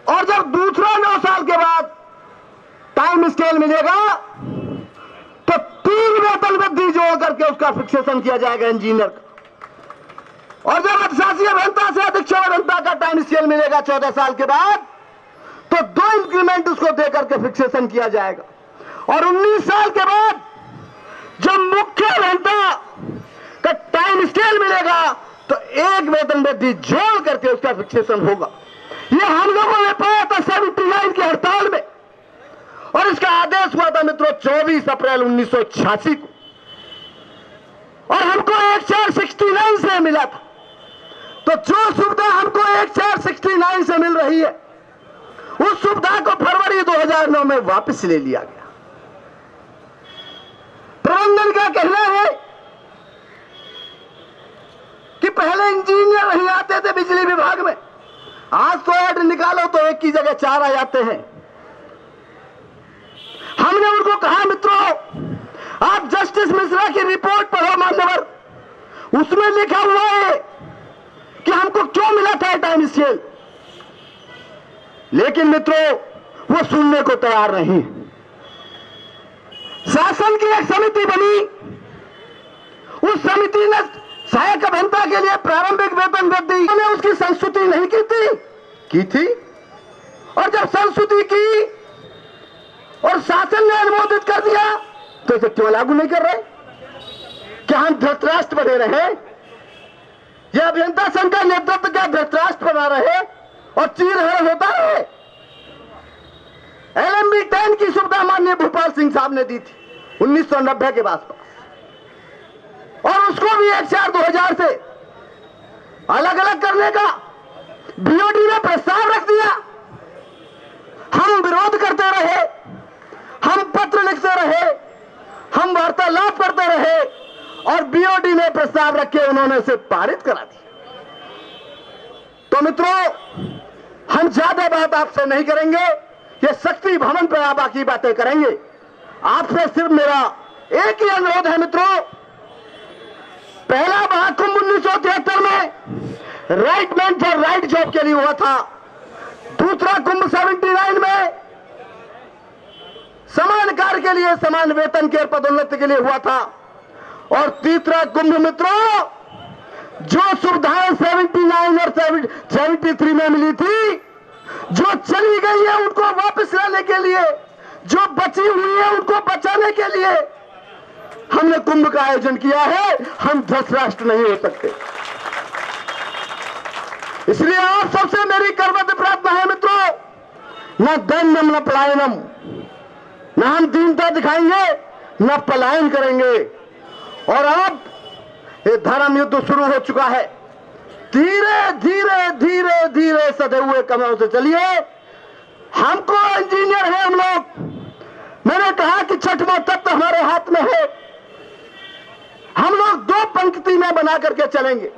और जब दूसरा 9 साल के बाद टाइम स्केल मिलेगा तो 3 वेतन वृद्धि जोड़ करके उसका फिक्सेशन किया जाएगा इंजीनियर का। और जब अधिशासी अभियंता से अधीक्षण अभियंता का टाइम स्केल मिलेगा 14 साल के बाद, तो 2 इंक्रीमेंट उसको देकर के फिक्सेशन किया जाएगा। और 19 साल के बाद जब मुख्य अभियंता का टाइम स्केल मिलेगा तो 1 वेतन वृद्धि जोड़ करके उसका फिक्सेशन होगा। ये हम लोगों ने पाया था 79 की हड़ताल में, और इसका आदेश हुआ था मित्रों 24 अप्रैल 1986 को, और हमको 1469 से मिला था। तो जो सुविधा हमको 1469 से मिल रही है, उस सुविधा को फरवरी 2009 में वापस ले लिया गया। प्रबंधन का कहना है कि पहले इंजीनियर नहीं आते थे बिजली विभाग में, आज तो ऐड निकालो तो 1 की जगह 4 आ जाते हैं। हमने उनको कहा मित्रों, आप जस्टिस मिश्रा की रिपोर्ट पढ़ो मान्यवर, उसमें लिखा हुआ है कि हमको क्यों मिला था टाइम स्केल। लेकिन मित्रों वो सुनने को तैयार नहीं। शासन की एक समिति बनी, उस समिति ने सहायक अभियंता के लिए प्रारंभिक वेतन वृद्धि ने उसकी संस्तुति नहीं की थी। और जब संस्तुति की और शासन ने अनुमोदित कर दिया तो इसे क्यों लागू नहीं कर रहे? क्या हम धृतराष्ट्र बने रहे? यह अभियंता संघ का नेतृत्व क्या धृतराष्ट्र बना रहे और चीरहरण होता है? LMB 10 की सुविधा माननीय भूपाल सिंह साहब ने दी थी 1990 के आसपास, और उसको भी 1/4/2000 से अलग अलग करने का BOD ने प्रस्ताव रख दिया। हम विरोध करते रहे, हम पत्र लिखते रहे, हम वार्तालाप करते रहे, और BOD ने प्रस्ताव रखे, उन्होंने इसे पारित करा दिया। तो मित्रों, हम ज्यादा बात आपसे नहीं करेंगे, ये शक्ति भवन पर बाकी बातें करेंगे। आपसे सिर्फ मेरा एक ही अनुरोध है मित्रों, पहला महाकुंभ 1973 में right man for right job के लिए हुआ था, दूसरा कुंभ 79 में समान कार्य के लिए समान वेतन के पदोन्नति के लिए हुआ था, और तीसरा कुंभ मित्रों जो सुविधाएं 79 और 73 में मिली थी, जो चली गई है उनको वापस लाने के लिए, जो बची हुई है उनको बचाने के लिए हमने कुंभ का आयोजन किया है। हम धृतराष्ट्र नहीं हो सकते। इसलिए आप सबसे मेरी करवत प्रार्थना है मित्रों, न दंडम न पलायनम, न हम दीनता दिखाएंगे न पलायन करेंगे। और अब ये धर्म युद्ध शुरू हो चुका है, धीरे धीरे धीरे धीरे सधे हुए कदमों से चलिए। हमको इंजीनियर है हम लोग, मैंने कहा कि छठवां तत्व हमारे हाथ में है। हम लोग 2 पंक्ति में बना करके चलेंगे।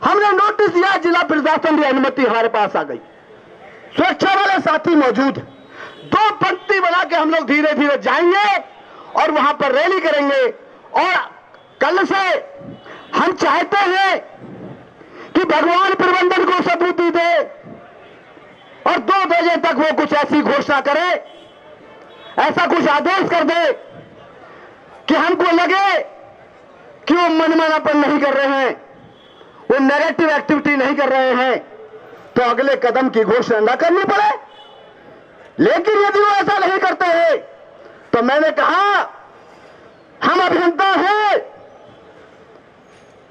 हमने नोटिस दिया, जिला प्रशासन की अनुमति हमारे पास आ गई, सुरक्षा वाले साथी मौजूद, 2 पंक्ति बना के हम लोग धीरे धीरे जाएंगे और वहां पर रैली करेंगे। और कल से हम चाहते हैं कि भगवान प्रबंधन को सद्बुद्धि दे और 2 बजे तक वो कुछ ऐसी घोषणा करे, ऐसा कुछ आदेश कर दे कि हमको लगे कि वो मनमानापन नहीं कर रहे हैं, वो नेगेटिव एक्टिविटी नहीं कर रहे हैं, तो अगले कदम की घोषणा न करनी पड़े। लेकिन यदि वो ऐसा नहीं करते हैं तो मैंने कहा हम अभियंता हैं,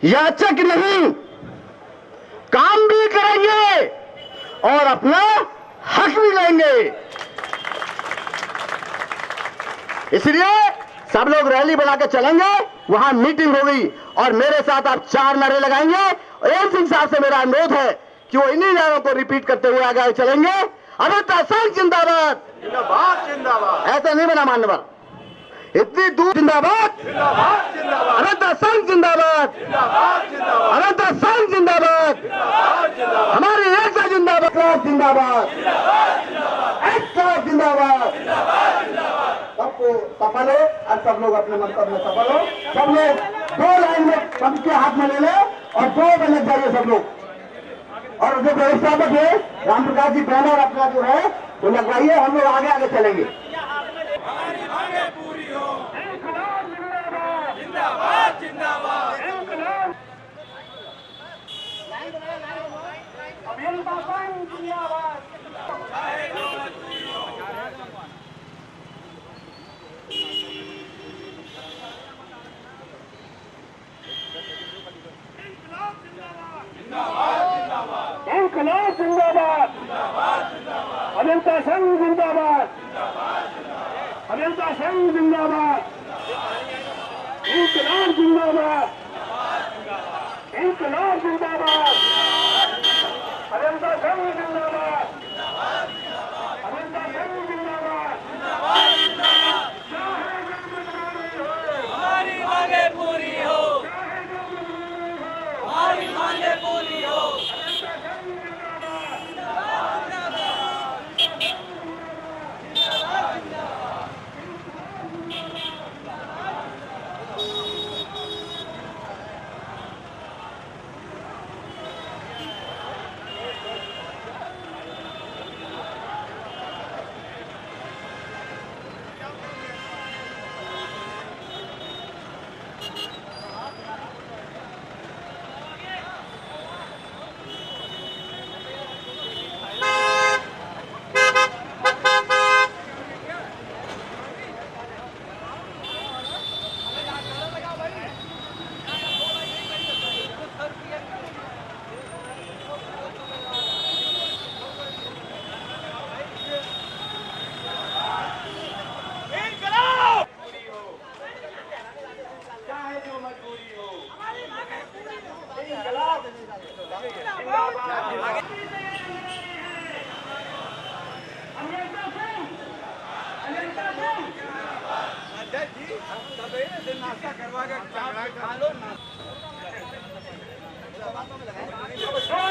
याचक नहीं, काम भी करेंगे और अपना हक भी लेंगे। इसलिए सब लोग रैली बना के चलेंगे, वहां मीटिंग होगी और मेरे साथ आप 4 नारे लगाएंगे। एम सिंह साहब से मेरा अनुरोध है कि वो इन्हीं नारों को रिपीट करते हुए आगे चलेंगे। अभियंता संघ जिंदाबाद, जिंदाबाद जिंदाबाद। ऐसा नहीं बना मान्यवर, इतनी दूर जिंदाबाद, जिंदाबाद जिंदाबाद। अभियंता संघ जिंदाबाद, जिंदाबाद जिंदाबाद। अभियंता संघ जिंदाबाद, हमारी एकता जिंदाबाद, जिंदाबाद, एकता जिंदाबाद। सबको सफल हो और सब लोग अपने मंतव्य में सफल हो। सब लोग 2 लाइन में पंख के हाथ में ले ले और 2 में लग जाइए सब लोग। और जो व्यवस्थापक है राम प्रकाश जी बैनर अपना जो है वो लगवाइए, हम लोग आगे आगे चलेंगे। जिंदाबाद जिंदाबाद। अभियंता संघ जिंदाबाद। इंकलाब जिंदाबाद, अभियंता संघ जिंदाबाद, अभियंता संघ जिंदाबाद, इंकलाब जिंदाबाद, इंकलाब जिंदाबाद, अभियंता संघ जिंदाबाद, अभियंता संघ जिंदाबाद। हमारी मांगे पूरी हो, हमारी मांगे पूरी हो।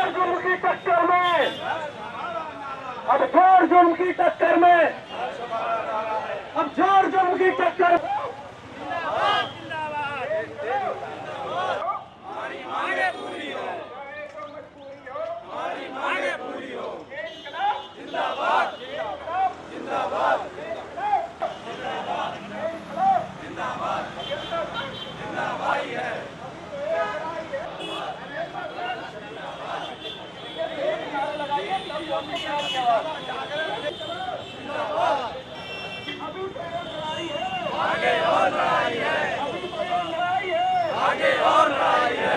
जुर्म की टक्कर में, अब जोर जुर्म की टक्कर में, अब जोर जुर्म की टक्कर। हमारी मांगे पूरी हो, हमारी मांगे पूरी हो। जिंदाबाद जिंदाबाद जिंदाबाद जिंदाबाद जिंदाबाद है। आगे और लड़ाई है, आगे और लड़ाई है।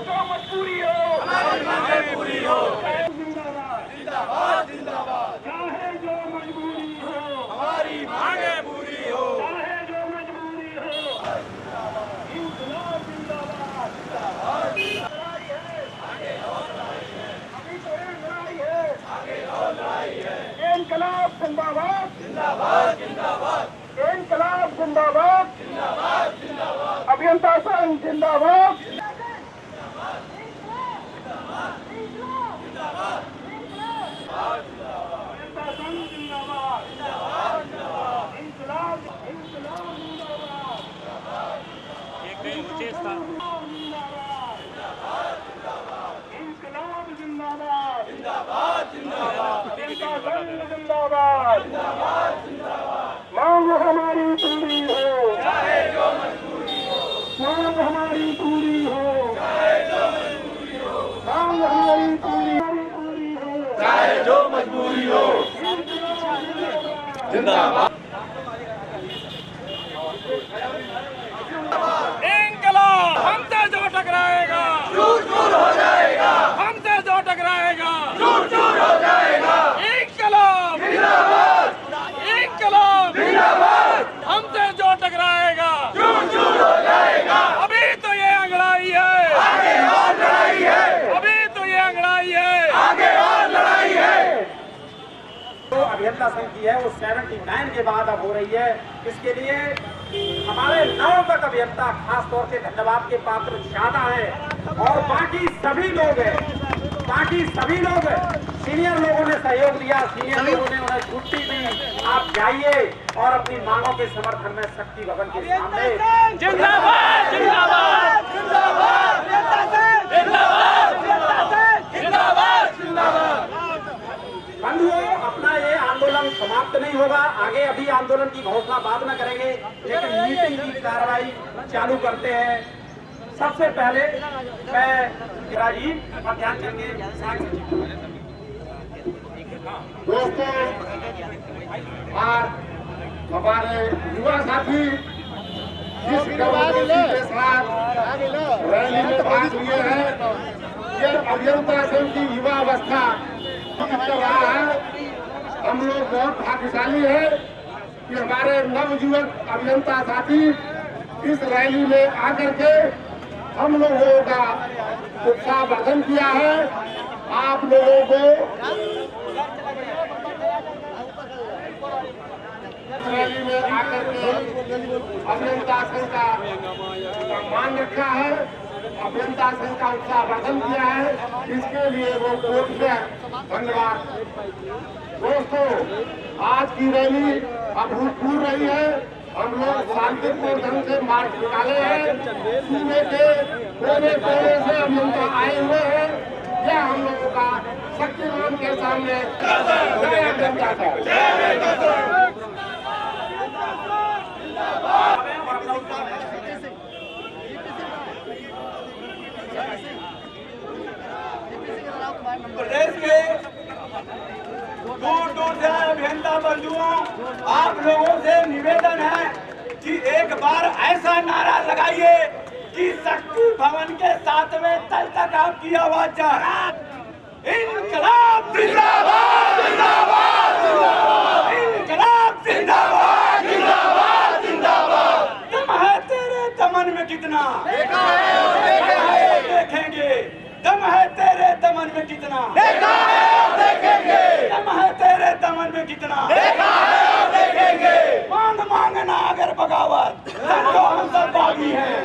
जो मजबूरी हो, हमारी मांगे पूरी हो। जिंदाबाद जिंदाबाद। चाहे जो मजबूरी हो, हमारी मांगे पूरी हो। चाहे जो मजबूरी हो। इंकलाब जिंदाबाद, जिंदाबाद लड़ाई है, आगे और लड़ाई है। अभी तो एक लड़ाई है, आगे और लड़ाई है। इंकलाब जिंदाबाद, जिंदाबाद जिंदाबाद। इंकलाब जिंदाबाद, जिंदाबाद जिंदाबाद। अभियंता संघ जिंदाबाद, मांग हमारी पूरी हो, चाहे जो इंकलाब हमसे जो टकराएगा चूर चूर हो जाएगा, हमसे जो टकराएगा चूर चूर हो जाएगा। इंकलाब जिंदाबाद, इंकलाब जिंदाबाद, हमसे जो टकराएगा चूर चूर हो जाएगा। अभी तो ये अंगड़ाई है, आगे और लड़ाई है, अभी तो ये अंगड़ाई है, आगे और लड़ाई है। जो अभियंता संघ की है वो 79 के बाद अब हो रही है। इसके लिए हमारे नवोदय अभियंता खास तौर से धन्यवाद के पात्र ज्यादा है, और बाकी सभी लोग हैं, बाकी सभी लोग सीनियर लोगों ने सहयोग दिया, सीनियर लोगों ने उन्हें छुट्टी दी। आप जाइए और अपनी मांगों के समर्थन में शक्ति भवन के सामने जिंदाबाद जिंदाबाद जिंदाबाद जिंदाबाद जिंदाबाद जिंदाबाद। बंधुओं, अपना ये आंदोलन समाप्त नहीं होगा, आगे अभी आंदोलन की घोषणा बाद में करेंगे, लेकिन मीटिंग की कार्रवाई चालू करते हैं। सबसे पहले मैं राजीव मध्यान्ह के दोस्तों, आज हमारे युवा साथी जिस जबरदस्ती के साथ रैली में भाग लिए हैं, यह अभियंता संघ की युवा अवस्था कर रहा है। हम लोग बहुत भाग्यशाली है कि हमारे नवयुवक अभियंता साथी इस रैली में आकर के हम लोगों का उत्साह वर्धन किया है। आप लोगों को रैली में आकर के अभियंता संघ का सम्मान रखा है, अभियंता संघ का उत्साह वर्धन किया है, इसके लिए वो कोट से धन्यवाद। दोस्तों, आज की रैली अभूतपूर्व रही है। हम लोग शांतिपूर्ण ढंग से मार्च निकाले हैं, सूबे के कोने कोने से अभियंता आए हुए हैं। यह हम लोगों का शक्तिमान के सामने अभियंता था। प्रदेश के दूर दूर से अभियंता बंधुओं, आप लोगों से निवेदन है कि एक बार ऐसा नारा लगाइए कि शक्ति भवन के साथ में तल तक आपकी आवाज जा। इंकलाब जिंदाबाद जिंदाबाद जिंदाबाद, इंकलाब जिंदाबाद जिंदाबाद जिंदाबाद। दम है तेरे दमन में कितना, देखा है देखेंगे। दम है तेरे दमन में कितना, देखा है देखेंगे। दम है तेरे दमन में कितना, देखा है देखेंगे। मांग मांगना अगर बगावत, समझो हम सब बागी हैं।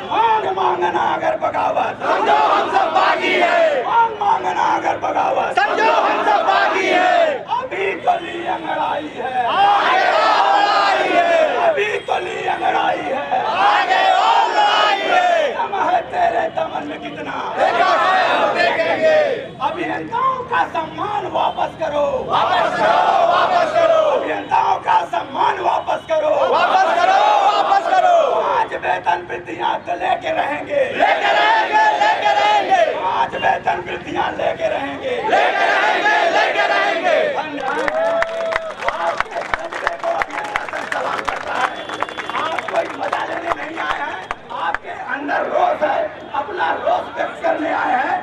मांग मांगना अगर बगावत, समझो हम सब बागी हैं। मांग मांगना अगर बगावत, समझो हम सब बागी हैं। अभी तो ली अंगड़ाई है, आगे और लड़ाई है। अभी तो ली अंगड़ाई है, आगे और लड़ाई है। दम है तेरे दमन में कितना, देखा है देखेंगे। अभियंताओं का सम्मान वापस करो, वापस करो, वापस करो। अभियंताओं का सम्मान वापस करो, वापस करो, वापस करो। आज वेतन वृद्धियां तो लेके रहेंगे, लेके रहेंगे, लेके रहेंगे। आज वेतन वृद्धियां लेके रहेंगे, लेके रहेंगे, लेके रहेंगे। आपके जज्बे को अभियंता संघ सलाम करता है। आप कोई मजा लेने नहीं आए हैं, आपके अंदर रोष है, अपना रोष व्यक्त करने आए हैं।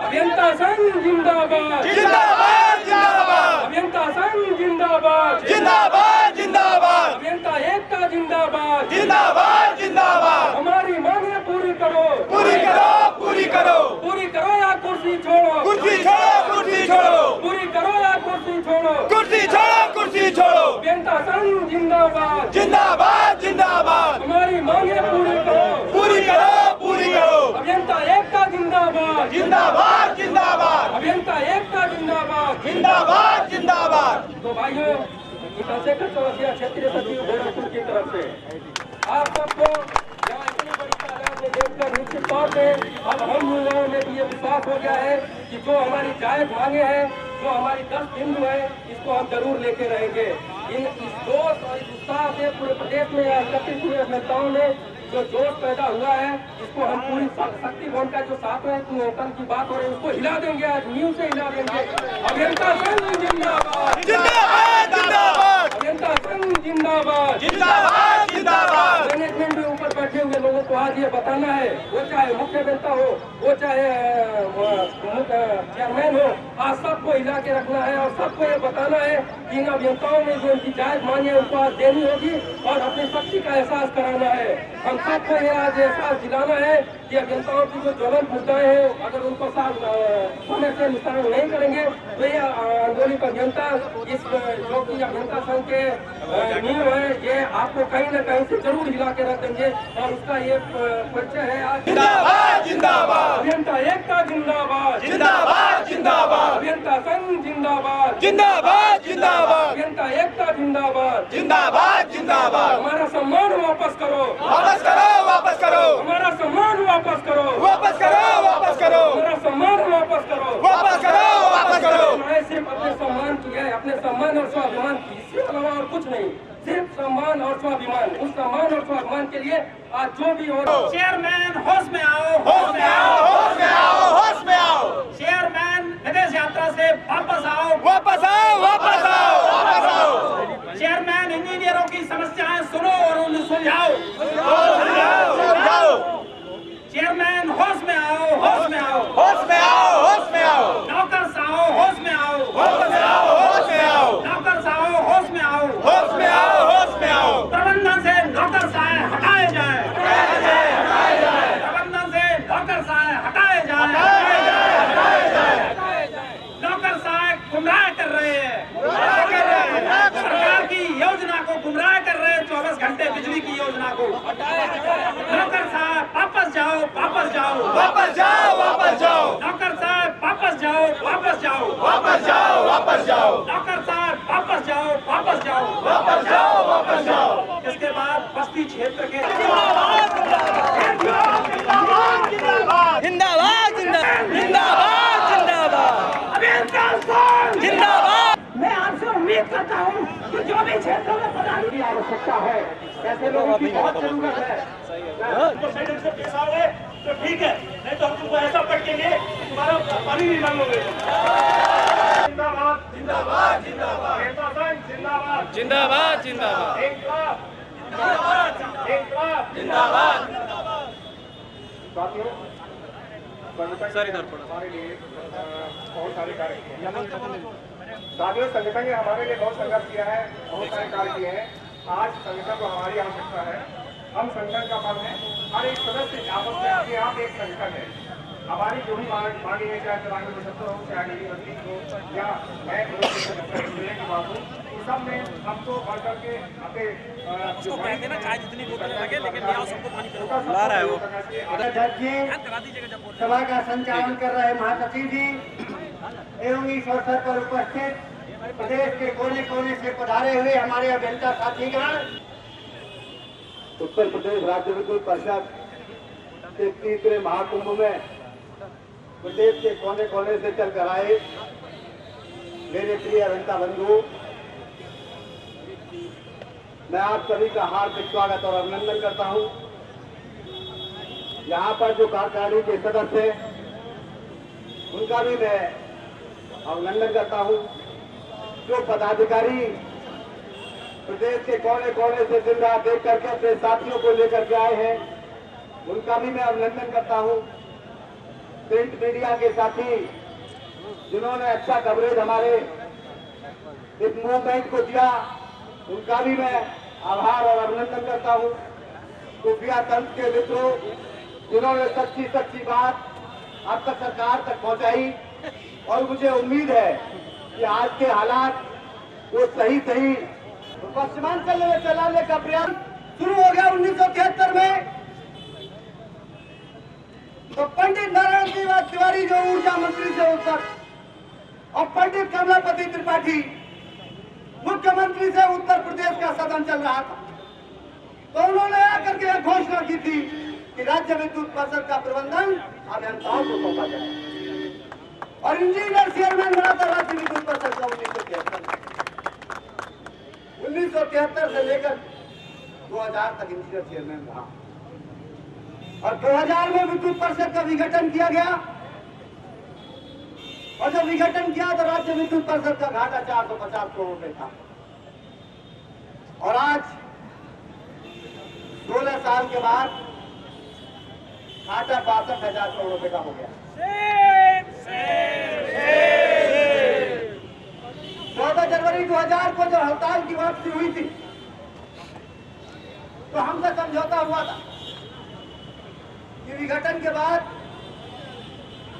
अभियंता संघ जिंदाबाद जिंदाबाद जिंदाबाद, अभियंता संघ जिंदाबाद जिंदाबाद जिंदाबाद, अभियंता एकता जिंदाबाद जिंदाबाद जिंदाबाद। हमारी मांगे पूरी करो, पूरी करो, पूरी करो, पूरी करो या कुर्सी छोड़ो, कुर्सी छोड़ो, कुर्सी छोड़ो, पूरी करो या कुर्सी छोड़ो, कुर्सी छोड़ो, कुर्सी छोड़ो। अभियंता संघ जिंदाबाद जिंदाबाद जिंदाबाद, हमारी मांगे पूरी करो, पूरी करो, पूरी करो। अभियंता एकता जिंदाबाद जिंदाबाद जिंदाबाद, अभियंता एकता जिंदाबाद जिंदाबाद जिंदाबाद। तो भाइयों, चंद्रशेखर चौरसिया क्षेत्रीय सचिव गोरखपुर की तरफ से आप सबको यहाँ इतनी बड़ी तादाद में देखकर निश्चित तौर से अब हम युवाओं में भी ये विश्वास हो गया है कि जो हमारी जायज मांगे हैं, जो हमारी 10 बिंदु है, इसको हम जरूर लेके रहेंगे। इस जोश और इस उत्साह से पूरे प्रदेश में एकत्रित हुए अभियंताओं ने जो जोश पैदा हुआ है, इसको हम पूरी शक्ति बन का जो 7वें वेतन की बात हो रही है उसको हिला देंगे, आज न्यू से हिला देंगे। अभियंता संघ जिंदाबाद, जिंदाबाद, जिंदाबाद, अभियंता संघ जिंदाबाद, जिंदाबाद, जिंदाबाद। मैनेजमेंट में ऊपर बैठे हुए लोगों को आज ये बताना है, वो चाहे मुख्य अभियंता हो, वो चाहे चेयरमैन हो, आज सबको हिला के रखना है और सबको ये बताना है कि इन अभियंताओं ने जो इनकी जायज मांगी है उनको आज देनी होगी और अपनी शक्ति का एहसास कराना है। हम सबको ये आज एहसास दिलाना है कि अभियंताओं की जो ज्वलंत मुद्दाएं हैं, अगर उनको समय से निस्तारण नहीं करेंगे तो ये आंदोलित अभियंता इस जो की अभियंता संघ के नियम है, ये आपको कहीं न कहीं से जरूर हिला के रख देंगे और उसका ये परिचय है आज। जिंदाबाद, जिंदाबाद, अभियंता एकता जिंदाबाद, जिंदाबाद, जिंदाबाद, अभियंता संघ जिंदाबाद, जिंदाबाद, जिंदाबाद, अभियंता एकता जिंदाबाद, जिंदाबाद, जिंदाबाद। हमारा सम्मान वापस करो, वापस करो, वापस करो, हमारा सम्मान वापस करो, वापस करो, वापस करो, हमारा सम्मान वापस करो, वापस करो, वापस करो। मैं सिर्फ अपने सम्मान की है, अपने सम्मान और स्वाभिमान की, इसके अलावा और कुछ नहीं, सिर्फ सम्मान और स्वाभिमान। उस सम्मान और स्वाभिमान के लिए आज जो भी हो रहा है। चेयरमैन होश में आओ, होश में आओ, होश में आओ, होश में आओ। चेयरमैन विदेश यात्रा से वापस आओ, वापस आओ, वापस आओ, वापस आओ। चेयरमैन इंजीनियरों की समस्याएं सुनो और उन्हें सुलझाओ, सुलझाओ। चेयरमैन होश में आओ, होश में आओ, होश में आओ, होश में आओ। नौकर आओ, होश में आओ, होश में आओ, होश में आओ। नौकर आओ, होश में आओ, होश में आओ, होश में आओ। प्रबंधन से नौकर साए हटाए जाए, हटाए जाए, हटाए जाए। प्रबंधन से नौकर साए हटाए जाए, हटाए जाए, हटाए जाए। नौकर साए गुमराह कर रहे हैं, गुमराह कर रहे हैं। सरकार की योजना को गुमराह कर रहे हैं, 24 घंटे बिजली की योजना को। नौकर साहब वापस जाओ, वापस जाओ, वापस जाओ, वापस जाओ। नौकर साहब वापस जाओ, वापस जाओ, वापस जाओ, वापस जाओ। नौकर साहब वापस जाओ, वापस जाओ, वापस जाओ, वापस जाओ। इसके बाद बस्ती क्षेत्र के जिंदाबाद, जिंदाबाद, जिंदाबाद, जिंदाबाद, जिंदाबाद, अभियंता संघ जिंदाबाद। मैं आपसे उम्मीद करता हूँ कि जो भी क्षेत्रों में पदाधिकारी की आवश्यकता है, ऐसे लोगों की बहुत जरूरत है। तो साइड से पेश आओगे तो ठीक है, नहीं तो हम तुमको ऐसा पटकेंगे तुम्हारा पानी नहीं मांगोगे। जिंदाबाद, जिंदाबाद, जिंदाबाद, जिंदाबाद, जिंदाबाद, जिंदाबाद, इनकलाब, जिंदाबाद, इनकलाब, जिंदाबाद। साथियों, हमारे लिए बहुत सारे कार्य किए हैं। साथियों, संगठन ने हमारे लिए बहुत संघर्ष किया है, बहुत सारे कार्य किए हैं। आज संगठन को हमारी आवश्यकता है, हम संगठन का फल है। हर एक सदस्य आपस में अपने आप एक संगठन है। हमारी जो भी मांगे है, चाहे चलाने में 70 हो, चाहे नीली बत्ती हो, या मैं की बात हो, तो सब में हमको बढ़ करके अपने जो चाहे जितनी बोतलें लगे, लेकिन सबको पानी ला रहा है वो। अध्यक्ष जी, सभा का संचालन कर रहे महासचिव जी एवं इस अवसर पर उपस्थित प्रदेश के कोने कोने से पधारे हुए हमारे अभियंता साथीगण, उत्तर प्रदेश राज्य विद्युत परिषद के 3रे महाकुंभ में प्रदेश के कोने कोने से चलकर आए मेरे प्रिय अभियंता बंधु, मैं आप सभी का हार्दिक स्वागत और अभिनंदन करता हूं। यहाँ पर जो कार्यकारिणी के सदस्य हैं उनका भी मैं अभिनंदन करता हूं। जो पदाधिकारी प्रदेश के कोने कोने से दिन रात देख करके अपने साथियों को लेकर के आए हैं उनका भी मैं अभिनंदन करता हूं। प्रिंट मीडिया के साथी जिन्होंने अच्छा कवरेज हमारे इस मूवमेंट को दिया उनका भी मैं आभार और अभिनंदन करता हूं। खुफिया तंत्र के मित्रों जिन्होंने सच्ची सच्ची बात अब तक सरकार तक पहुंचाई, और मुझे उम्मीद है कि आज के हालात वो सही पश्चिमांचल में चलाने का प्रयास शुरू हो गया 1973 में। तो पंडित नारायण तिवारी जो ऊर्जा मंत्री थे उस वक्त, और पंडित कमलापति त्रिपाठी मुख्यमंत्री से उत्तर प्रदेश का सदन चल रहा था, तो उन्होंने आकर के घोषणा की थी कि राज्य विद्युत परिषद का प्रबंधन अभियंताओं को सौंपा जाए, और इंजीनियर चेयरमैन बना था राज्य विद्युत परिषद का 1973 से लेकर 2000 तक इंजीनियर चेयरमैन रहा। और 2000 में विद्युत परिषद का विघटन किया गया, और जब विघटन किया तो राज्य विद्युत परिषद का घाटा 450 करोड़ रुपए था, और आज 16 साल के बाद घाटा 62,000 करोड़ रुपए का हो गया। 14 जनवरी 2000 को जब हड़ताल की बात शुरू हुई थी तो हमसे समझौता हुआ था कि विघटन के बाद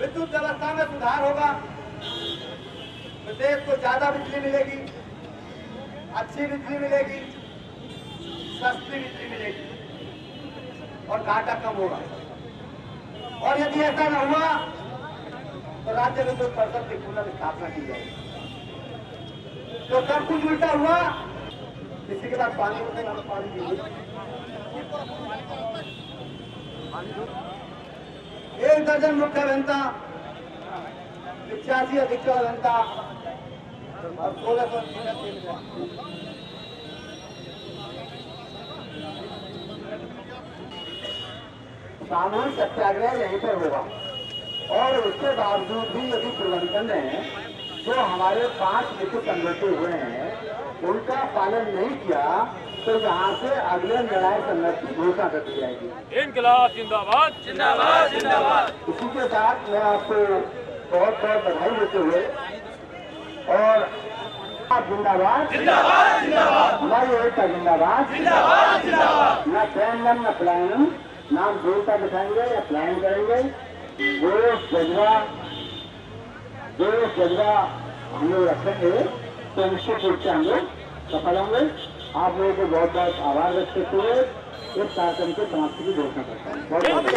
विद्युत व्यवस्था में सुधार होगा, प्रदेश को ज्यादा बिजली मिलेगी, अच्छी बिजली मिलेगी, सस्ती बिजली मिलेगी और घाटा कम होगा। और यदि ऐसा न हुआ तो राज्य विद्युत परिषद की पुनर्स्थापना की जाएगी। तो सब कुछ उल्टा हुआ, किसी के पास पानी होते ना पानी दीजिए। 1 दर्जन मुख्य अभियंता, 85 अधीक्षण अभियंता और 1600 इंजीनियर। सामूहिक सत्याग्रह यहीं पर होगा, और उसके बावजूद भी यदि प्रबंधन ने जो हमारे 5 लिखित समझौते हुए हैं उनका पालन नहीं किया तो यहाँ से अगले निर्णायक संघर्ष की घोषणा कर दी जाएगी। इनकलाब जिंदाबाद जिंदाबाद जिंदाबाद। इसी के साथ मैं आपको बहुत बहुत बधाई देते हुए और जिंदाबाद जिंदाबाद जिंदाबाद, हमारी एकता जिंदाबाद जिंदाबाद जिंदाबाद। न प्लान न प्लान, नाम जोड़ता दिखाएंगे या प्लान करेंगे। जो जज्बा हम लोग रखेंगे तो निश्चित रूप से हम लोग सफल होंगे। आप लोगों को बहुत बहुत आभार व्यक्त करते हुए इस कार्यक्रम के समाप्ति की घोषणा करता हूँ। बहुत